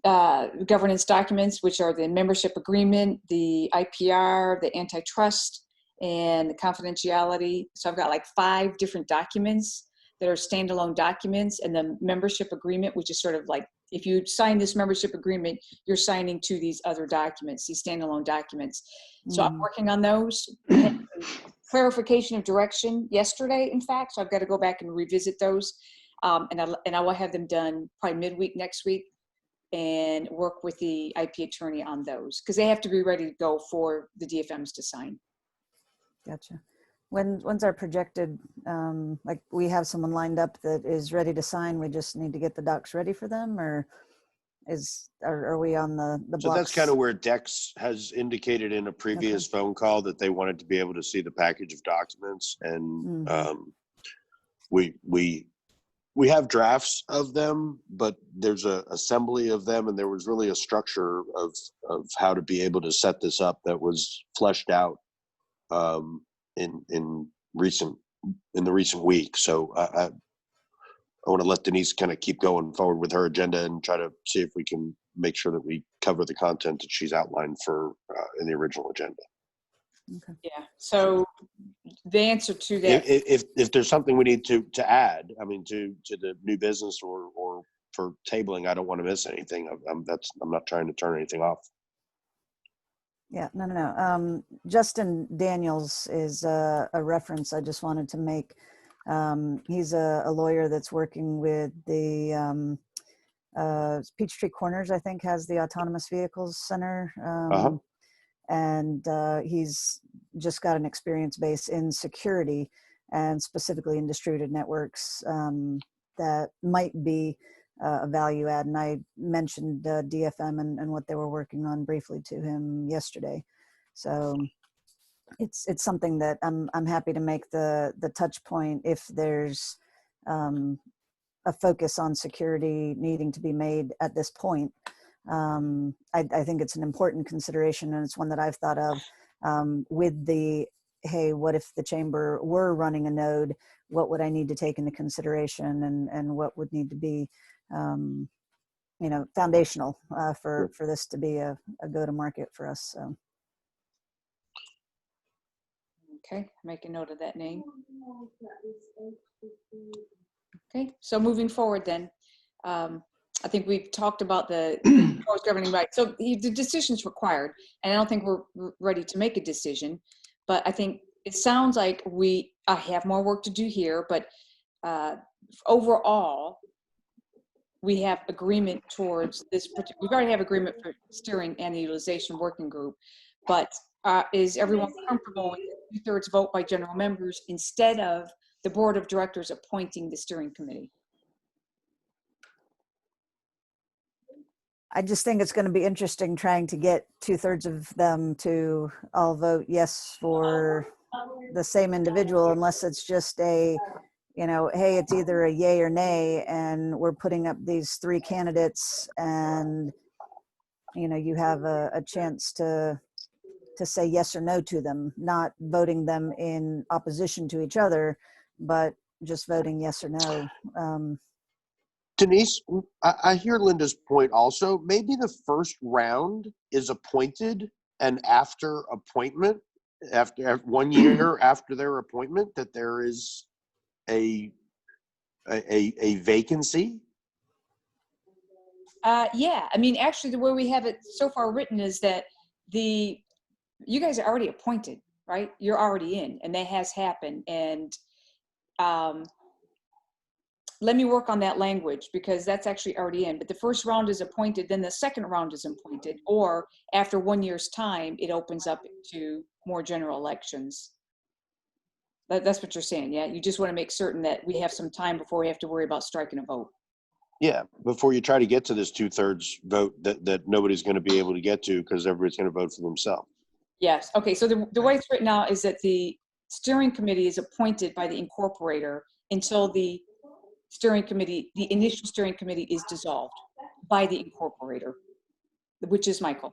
governance documents, which are the membership agreement, the IPR, the antitrust, and the confidentiality. So I've got like 5 different documents that are standalone documents, and the membership agreement, which is sort of like, if you sign this membership agreement, you're signing to these other documents, these standalone documents. So I'm working on those. I had clarification of direction yesterday, in fact, so I've got to go back and revisit those. And I will have them done probably midweek next week and work with the IP attorney on those, because they have to be ready to go for the DFMs to sign. Gotcha. When's our projected, like we have someone lined up that is ready to sign, we just need to get the docs ready for them, or are we on the blocks? So that's kind of where Dex has indicated in a previous phone call that they wanted to be able to see the package of documents. And we have drafts of them, but there's a assembly of them, and there was really a structure of how to be able to set this up that was fleshed out in the recent week. So I want to let Denise kind of keep going forward with her agenda and try to see if we can make sure that we cover the content that she's outlined for in the original agenda. Okay. Yeah. So the answer to that, if there's something we need to add, I mean, to the new business or for tabling, I don't want to miss anything. I'm not trying to turn anything off. Yeah, no. Justin Daniels is a reference I just wanted to make. He's a lawyer that's working with the Peachtree Corners, I think, has the Autonomous Vehicles Center. And he's just got an experience base in security and specifically in distributed networks that might be a value add. And I mentioned DFM and what they were working on briefly to him yesterday. So it's something that I'm happy to make the touch point if there's a focus on security needing to be made at this point. I think it's an important consideration, and it's one that I've thought of with the, hey, what if the chamber were running a node? What would I need to take into consideration, and what would need to be, foundational for this to be a go-to-market for us. So. okay, make a note of that name. Okay, so moving forward then, I think we've talked about the proposed governing right. So the decision's required, and I don't think we're ready to make a decision, but I think it sounds like I have more work to do here, but overall, we have agreement towards this. We already have agreement for steering and the utilization working group, but is everyone comfortable with the 2/3 vote by general members instead of the board of directors appointing the steering committee? I just think it's going to be interesting trying to get 2/3 of them to all vote yes for the same individual, unless it's just a, you know, hey, it's either a yay or nay, and we're putting up these 3 candidates, and you know, you have a chance to say yes or no to them, not voting them in opposition to each other, but just voting yes or no. Denise, I hear Linda's point also. Maybe the first round is appointed, and after appointment, after 1 year after their appointment, that there is a vacancy. Yeah, I mean, actually, the way we have it so far written is that you guys are already appointed, right? You're already in, and that has happened. And let me work on that language, because that's actually already in. But the first round is appointed, then the second round is appointed, or after 1 year's time, it opens up to more general elections. That's what you're saying, yeah? You just want to make certain that we have some time before we have to worry about striking a vote. Yeah, before you try to get to this 2/3 vote that nobody's going to be able to get to, because everybody's going to vote for themselves. Yes. Okay. So the way it's written now is that the steering committee is appointed by the incorporator until the initial steering committee is dissolved by the incorporator, which is Michael.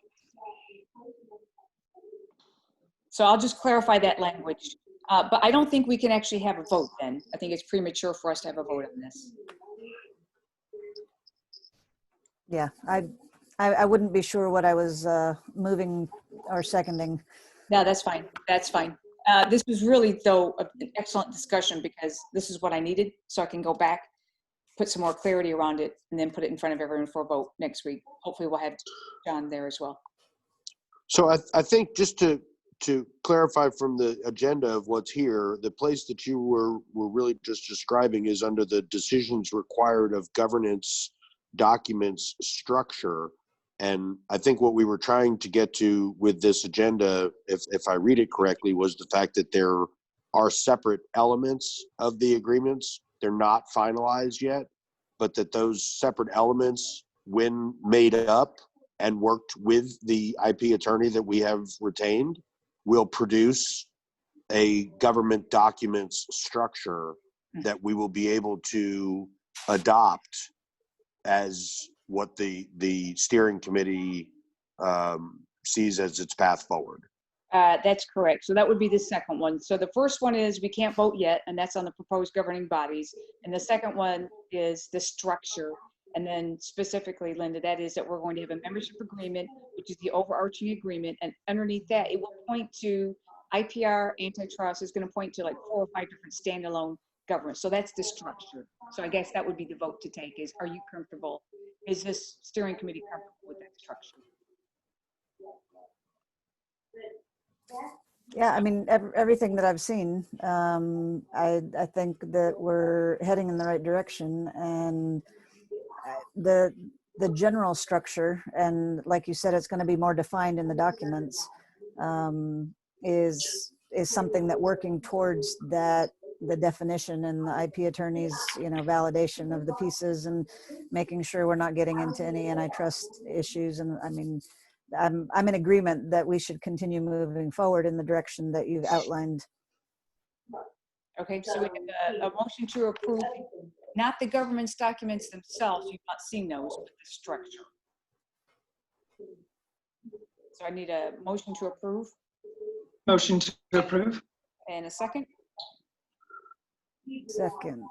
So I'll just clarify that language. But I don't think we can actually have a vote then. I think it's premature for us to have a vote on this. Yeah, I wouldn't be sure what I was moving or seconding. No, that's fine. That's fine. This was really, though, an excellent discussion, because this is what I needed, so I can go back, put some more clarity around it, and then put it in front of everyone for a vote next week. Hopefully we'll have John there as well. So I think, just to clarify from the agenda of what's here, the place that you were really just describing is under the decisions required of governance documents structure. And I think what we were trying to get to with this agenda, if I read it correctly, was the fact that there are separate elements of the agreements. They're not finalized yet, but that those separate elements, when made up and worked with the IP attorney that we have retained, will produce a government documents structure that we will be able to adopt as what the steering committee sees as its path forward. That's correct. So that would be the second one. So the first one is we can't vote yet, and that's on the proposed governing bodies. And the second one is the structure. And then specifically, Linda, that is that we're going to have a membership agreement, which is the overarching agreement. And underneath that, it will point to IPR, antitrust is going to point to like 4 or 5 different standalone governments. So that's the structure. So I guess that would be the vote to take is, are you comfortable? Is this steering committee comfortable with that structure? Yeah, I mean, everything that I've seen, I think that we're heading in the right direction, and the general structure, and like you said, it's going to be more defined in the documents, is something that working towards that, the definition and the IP attorney's, you know, validation of the pieces and making sure we're not getting into any antitrust issues. And I mean, I'm in agreement that we should continue moving forward in the direction that you've outlined. Okay, so we have a motion to approve, not the government's documents themselves, you've not seen those, but the structure. So I need a motion to approve. Motion to approve. And a second? Second.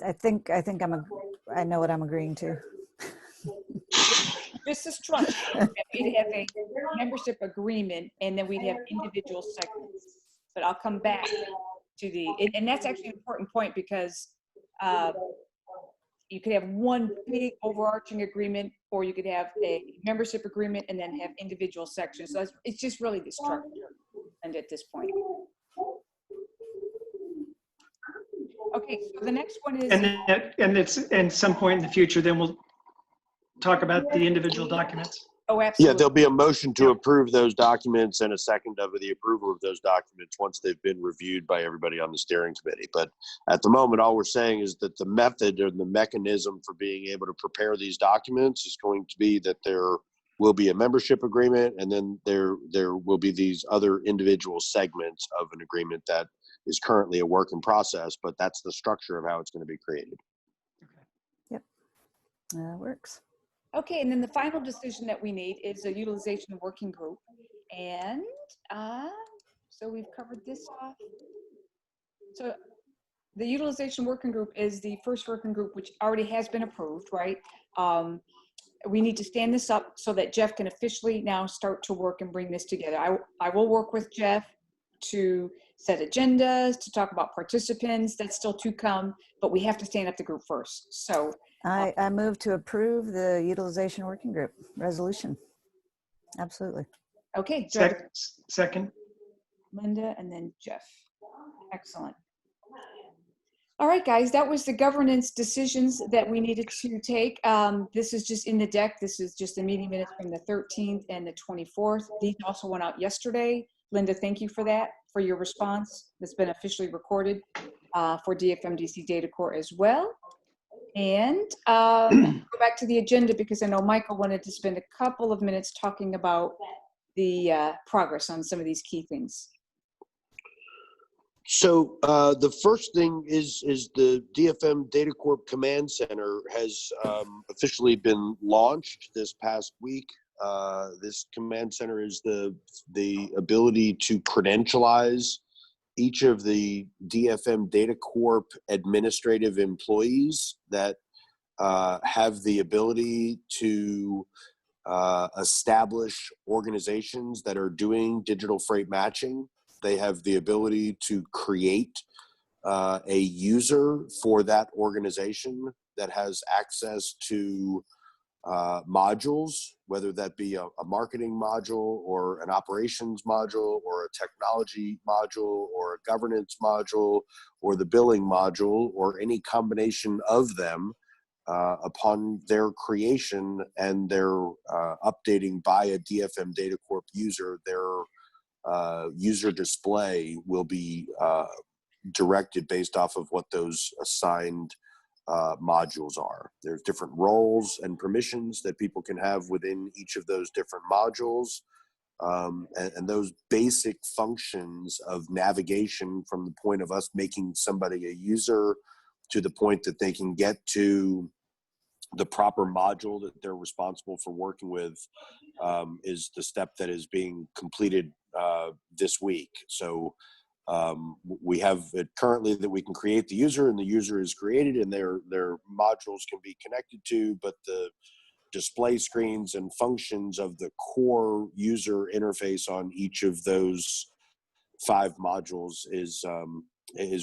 I think I know what I'm agreeing to. Just the structure. We'd have a membership agreement, and then we'd have individual segments. But I'll come back to and that's actually an important point, because you could have one big overarching agreement, or you could have a membership agreement and then have individual sections. So it's just really the structure, and at this point. Okay, so the next one is. And it's at some point in the future, then we'll talk about the individual documents. Oh, absolutely. Yeah, there'll be a motion to approve those documents and a second of the approval of those documents once they've been reviewed by everybody on the steering committee. But at the moment, all we're saying is that the method or the mechanism for being able to prepare these documents is going to be that they're will be a membership agreement, and then there will be these other individual segments of an agreement that is currently a work in process, but that's the structure of how it's going to be created. Yep, that works. Okay, and then the final decision that we need is a utilization working group. And so we've covered this off. So the utilization working group is the first working group, which already has been approved, right? We need to stand this up so that Jeff can officially now start to work and bring this together. I will work with Jeff to set agendas, to talk about participants. That's still to come, but we have to stand up the group first. So I move to approve the utilization working group resolution. Absolutely. okay, Second. Linda and then Jeff. Excellent. All right, guys, that was the governance decisions that we needed to take. This is just in the deck. This is just the meeting minutes from the 13th and the 24th. These also went out yesterday. Linda, thank you for that, for your response. That's been officially recorded for DFM DC Data Core as well. And go back to the agenda because I know Michael wanted to spend a couple of minutes talking about the progress on some of these key things. So the first thing is the DFM Data Corp Command Center has officially been launched this past week. This command center is the ability to credentialize each of the DFM Data Corp administrative employees that have the ability to establish organizations that are doing digital freight matching. They have the ability to create a user for that organization that has access to modules, whether that be a marketing module or an operations module or a technology module or a governance module or the billing module or any combination of them upon their creation and their updating by a DFM Data Corp user. Their user display will be directed based off of what those assigned modules are. There's different roles and permissions that people can have within each of those different modules. And those basic functions of navigation from the point of us making somebody a user to the point that they can get to the proper module that they're responsible for working with is the step that is being completed this week. So we have it currently that we can create the user and the user is created and their modules can be connected to, but the display screens and functions of the core user interface on each of those 5 modules is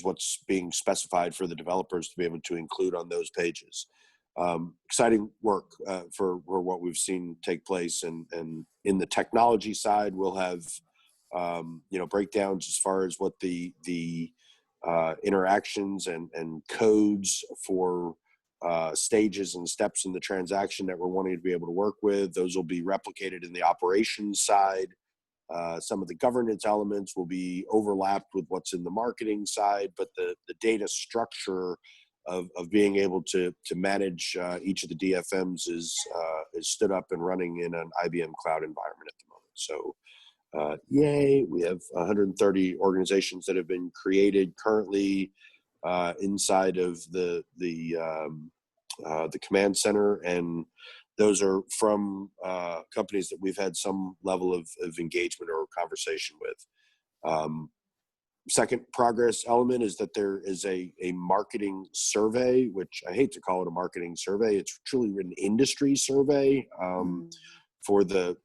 what's being specified for the developers to be able to include on those pages. Exciting work for what we've seen take place, and in the technology side, we'll have breakdowns as far as what the interactions and codes for stages and steps in the transaction that we're wanting to be able to work with. Those will be replicated in the operations side. Some of the governance elements will be overlapped with what's in the marketing side, but the data structure of being able to manage each of the DFMs is stood up and running in an IBM cloud environment at the moment. So yay, we have 130 organizations that have been created currently inside of the command center, and those are from companies that we've had some level of engagement or conversation with. Second progress element is that there is a marketing survey, which I hate to call it a marketing survey. It's truly an industry survey for the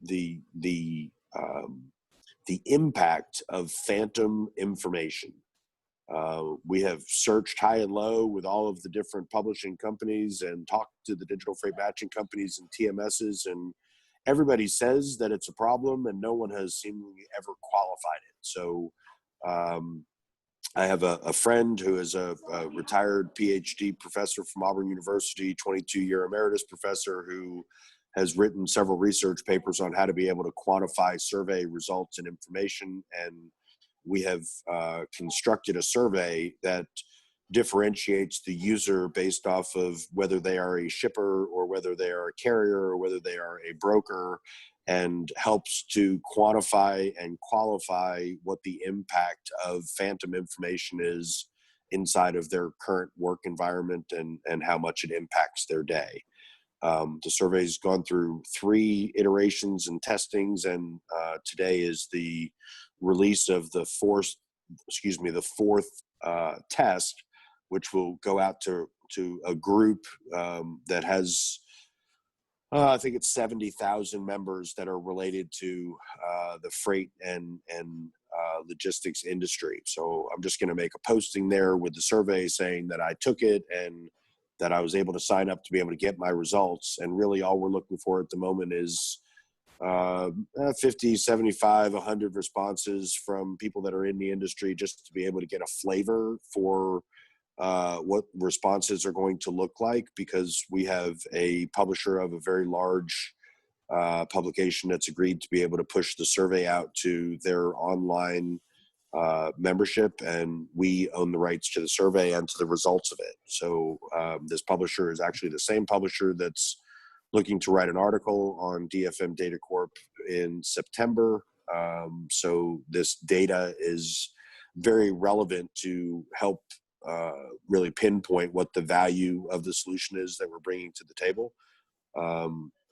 impact of phantom information. We have searched high and low with all of the different publishing companies and talked to the digital freight matching companies and TMSs, and everybody says that it's a problem and no one has seemingly ever qualified it. So I have a friend who is a retired PhD professor from Auburn University, 22-year emeritus professor, who has written several research papers on how to be able to quantify survey results and information. And we have constructed a survey that differentiates the user based off of whether they are a shipper or whether they are a carrier or whether they are a broker, and helps to quantify and qualify what the impact of phantom information is inside of their current work environment and how much it impacts their day. The survey's gone through 3 iterations and testings, and today is the release of the fourth test, which will go out to a group that has, I think it's 70,000 members that are related to the freight and logistics industry. So I'm just going to make a posting there with the survey saying that I took it and that I was able to sign up to be able to get my results. And really all we're looking for at the moment is 50, 75, 100 responses from people that are in the industry, just to be able to get a flavor for what responses are going to look like, because we have a publisher of a very large publication that's agreed to be able to push the survey out to their online membership, and we own the rights to the survey and to the results of it. So this publisher is actually the same publisher that's looking to write an article on DFM Data Corp in September. So this data is very relevant to help really pinpoint what the value of the solution is that we're bringing to the table.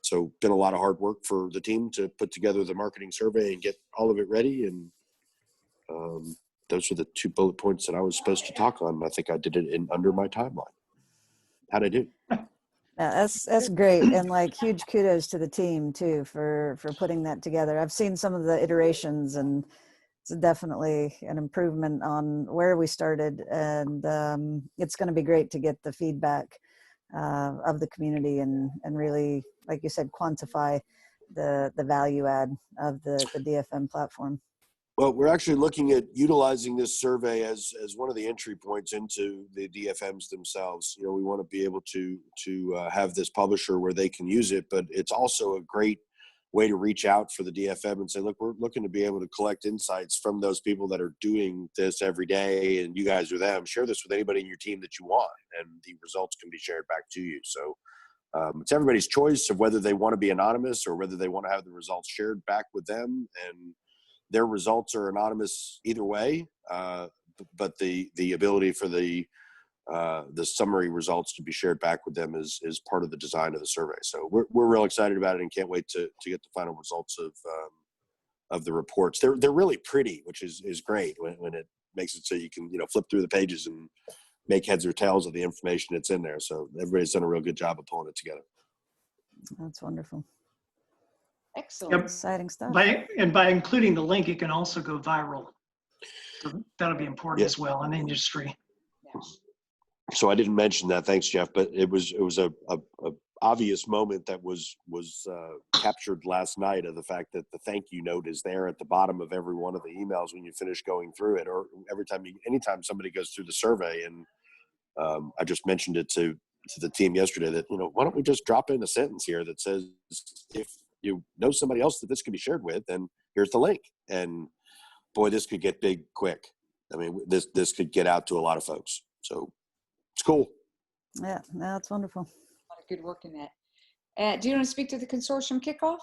So been a lot of hard work for the team to put together the marketing survey and get all of it ready. And those are the 2 bullet points that I was supposed to talk on. I think I did it in under my timeline. How'd I do? Yeah, that's great, and like huge kudos to the team too for putting that together. I've seen some of the iterations, and it's definitely an improvement on where we started, and it's going to be great to get the feedback of the community and really, like you said, quantify the value add of the DFM platform. Well, we're actually looking at utilizing this survey as one of the entry points into the DFMs themselves. You know, we want to be able to have this publisher where they can use it, but it's also a great way to reach out for the DFM and say, look, we're looking to be able to collect insights from those people that are doing this every day, and you guys are them. Share this with anybody in your team that you want, and the results can be shared back to you. So it's everybody's choice of whether they want to be anonymous or whether they want to have the results shared back with them, and their results are anonymous either way, but the ability for the summary results to be shared back with them is part of the design of the survey. So we're real excited about it and can't wait to get the final results of the reports. They're really pretty, which is great when it makes it so you can flip through the pages and make heads or tails of the information that's in there. So everybody's done a real good job of pulling it together. That's wonderful. Excellent. Yep. Exciting stuff. By including the link, it can also go viral. So that'll be important as well in the industry. So I didn't mention that. Thanks, Jeff. But it was a obvious moment that was captured last night, of the fact that the thank you note is there at the bottom of every one of the emails when you finish going through it, or anytime somebody goes through the survey. And I just mentioned it to the team yesterday that, why don't we just drop in a sentence here that says, if you know somebody else that this can be shared with, then here's the link. And boy, this could get big quick. I mean, this could get out to a lot of folks. So it's cool. Yeah, no, it's wonderful. A lot of good work in that. Do you want to speak to the consortium kickoff?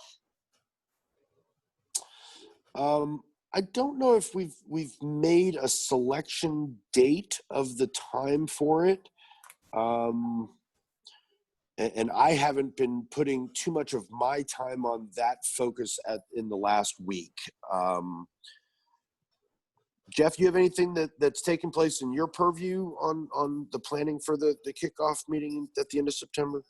I don't know if we've made a selection date of the time for it. And I haven't been putting too much of my time on that focus in the last week. Jeff, you have anything that's taken place in your purview on the planning for the kickoff meeting at the end of September?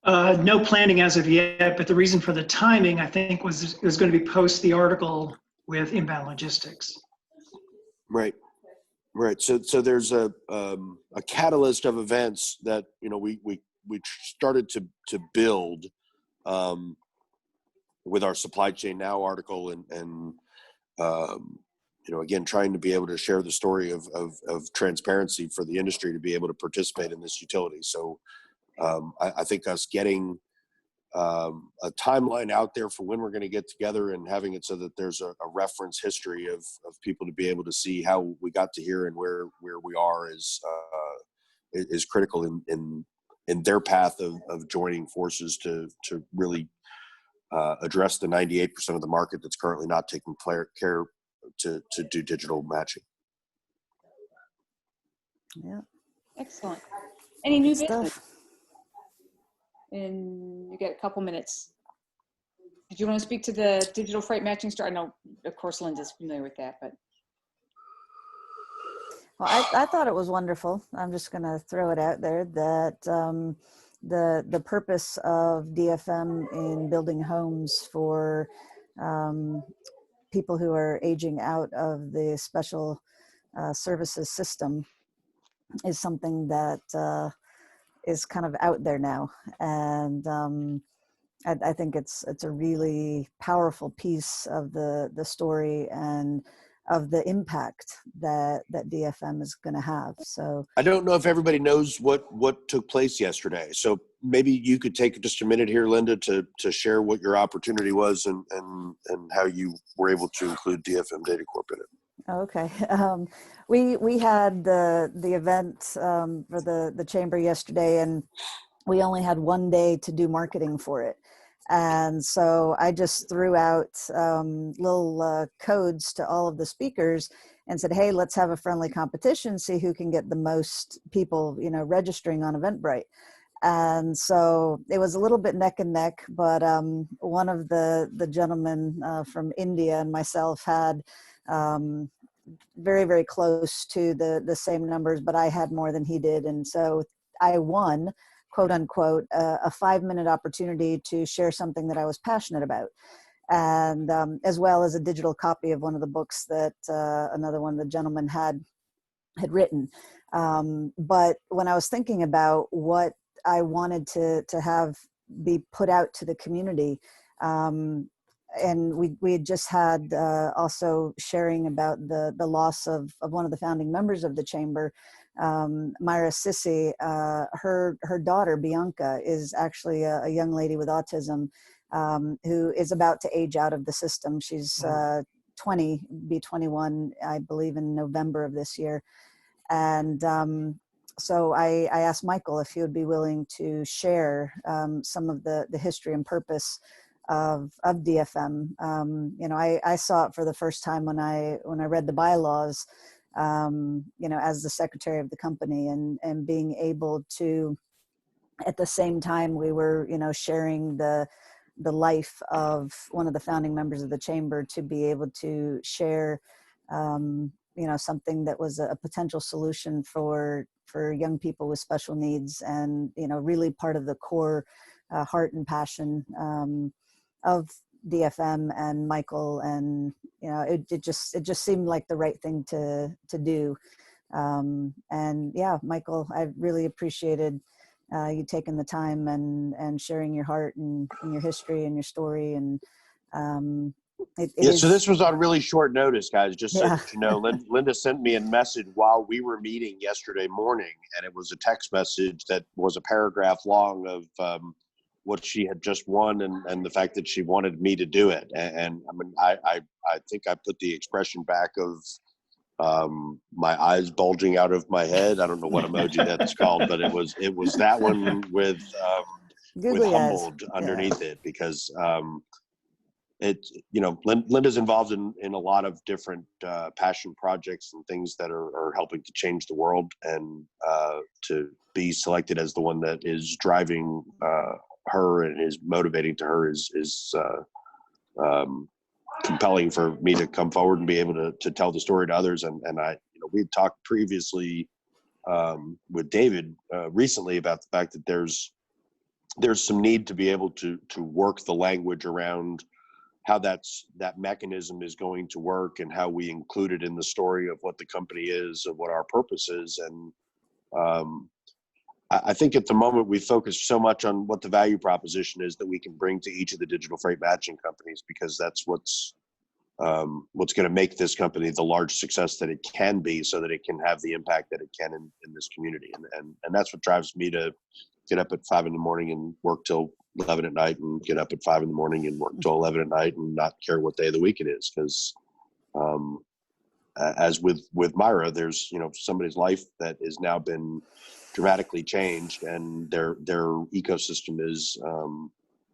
No planning as of yet, but the reason for the timing, I think, was going to be post the article with Inbound Logistics. Right. So there's a catalyst of events that we started to build with our Supply Chain Now article, and again, trying to be able to share the story of transparency for the industry to be able to participate in this utility. So I think us getting a timeline out there for when we're going to get together and having it so that there's a reference history of people to be able to see how we got to here and where we are is is critical in their path of joining forces to really address the 98% of the market that's currently not taking care to do digital matching. Yeah. Excellent. Any new Good business? stuff. And you get a couple minutes. Did you want to speak to the digital freight matching store? I know, of course, Linda's familiar with that, but. Well, I thought it was wonderful. I'm just going to throw it out there that the purpose of DFM in building homes for people who are aging out of the special services system is something that is kind of out there now, and I think it's a really powerful piece of the story and of the impact that DFM is going to have. So I don't know if everybody knows what took place yesterday. So maybe you could take just a minute here, Linda, to share what your opportunity was and how you were able to include DFM Data Corp in it. okay, we had the event for the chamber yesterday, and we only had one day to do marketing for it. And so I just threw out little codes to all of the speakers and said, hey, let's have a friendly competition, see who can get the most people, registering on Eventbrite. And so it was a little bit neck and neck, but one of the gentlemen from India and myself had very, very close to the same numbers, but I had more than he did. And so I won, quote unquote, a 5-minute opportunity to share something that I was passionate about. And as well as a digital copy of one of the books that another one of the gentlemen had written. But when I was thinking about what I wanted to have be put out to the community, and we had just had also sharing about the loss of one of the founding members of the chamber, Myra Sissi. Her daughter Bianca is actually a young lady with autism who is about to age out of the system. She's 20, be 21, I believe, in November of this year. And so I asked Michael if he would be willing to share some of the history and purpose of DFM. I saw it for the first time when I read the bylaws, as the secretary of the company, and being able to, at the same time, we were, sharing the life of one of the founding members of the chamber, to be able to share, something that was a potential solution for young people with special needs, and, really part of the core heart and passion of DFM and Michael. And, it just seemed like the right thing to do. And yeah, Michael, I really appreciated you taking the time and sharing your heart and your history and your story. And So this was on really short notice, guys, just so yeah. that you know. Linda sent me a message while we were meeting yesterday morning, and it was a text message that was a paragraph long of what she had just won, and the fact that she wanted me to do it. And I mean, I think I put the expression back of my eyes bulging out of my head. I don't know what emoji that's called, but it was that one with Googly eyes. humbled underneath it, because Linda's involved in a lot of different passion projects and things that are helping to change the world, and to be selected as the one that is driving her and is motivating to her is compelling for me to come forward and be able to tell the story to others. And I, we had talked previously with David recently about the fact that there's some need to be able to work the language around how that mechanism is going to work, and how we include it in the story of what the company is and what our purpose is. And I think at the moment we focus so much on what the value proposition is that we can bring to each of the digital freight matching companies, because that's what's going to make this company the large success that it can be, so that it can have the impact that it can in this community. And that's what drives me to get up at 5 a.m. and work till 11 at night, and get up at 5 a.m. and work till 11 at night, and not care what day of the week it is. Because as with Myra, there's, you know, somebody's life that has now been dramatically changed, and their ecosystem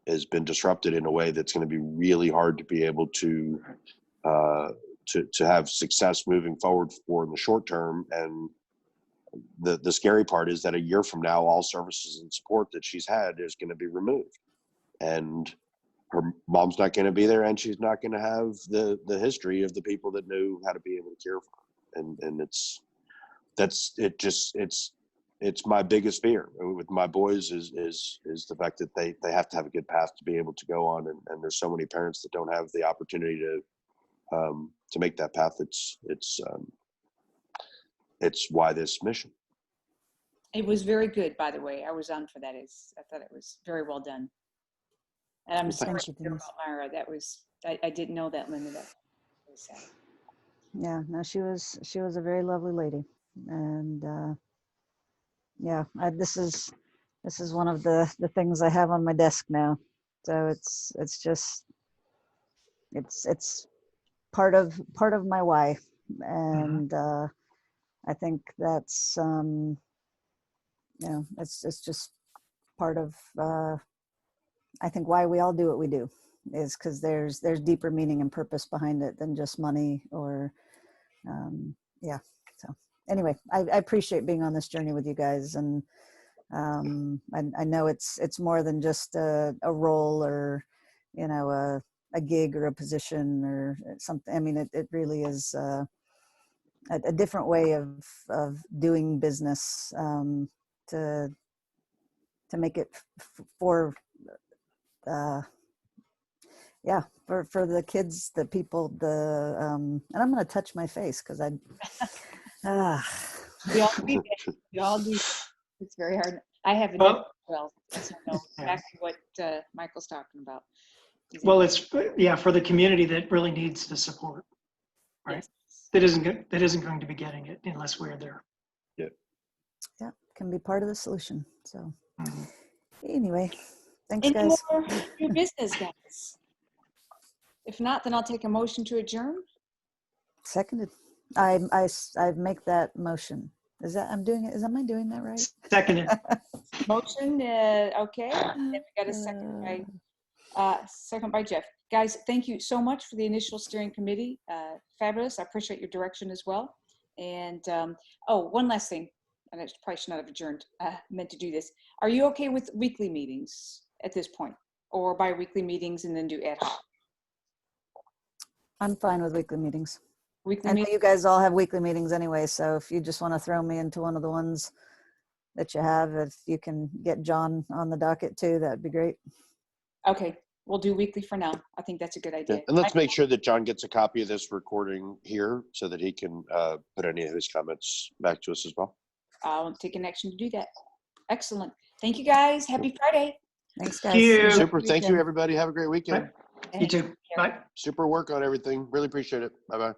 has been disrupted in a way that's going to be really hard to be able to have success moving forward for in the short term. And the scary part is that a year from now, all services and support that she's had is going to be removed, and her mom's not going to be there, and she's not going to have the history of the people that knew how to be able to care for her. And it's my biggest fear with my boys is the fact that they have to have a good path to be able to go on, and there's so many parents that don't have the opportunity to make that path. It's why this mission. It was very good, by the way. I was on for that. I thought it was very well done. And I'm sorry Thank you, to hear Denise. about Myra. That was, I didn't know that, Linda. That was sad. Yeah, no, she was a very lovely lady, and yeah, this is one of the things I have on my desk now. So it's just it's part of my why, and I think that's you know, it's just part of I think why we all do what we do is because there's deeper meaning and purpose behind it than just money or yeah. So anyway, I appreciate being on this journey with you guys, and I know it's more than just a role or, you know, a gig or a position or something. I mean, it really is a different way of doing business to make it for yeah, for the kids, the people, and I'm going to touch my face because We all do that. We all do. It's very hard. I have a Well- nephew as well, so I know exactly what Michael's talking about. Well, it's for the community that really needs the support, right? Yes. That isn't going to be getting it unless we're there. yeah, can be part of the solution. So Mhm. anyway, thanks, Any guys. more new business, guys? If not, then I'll take a motion to adjourn. Seconded. I make that motion. Is that am I doing that right? Seconded. Motion, okay. Then we got a second by Jeff. Guys, thank you so much for the initial steering committee. Fabulous. I appreciate your direction as well. And one last thing, and I probably should not have adjourned. Meant to do this. Are you okay with weekly meetings at this point, or bi-weekly meetings and then do ad hoc? I'm fine with weekly meetings. Weekly I know meetings. you guys all have weekly meetings anyway, so if you just want to throw me into one of the ones that you have, if you can get John on the docket too, that'd be great. Okay, we'll do weekly for now. I think that's a good idea. And let's make sure that John gets a copy of this recording here so that he can put any of his comments back to us as well. I'll take an action to do that. Excellent. Thank you, guys. Happy Friday. Thanks, guys. Thank you. Super. Thank you, everybody. Have a great weekend. You too. Bye. Super work on everything. Really appreciate it. Bye-bye.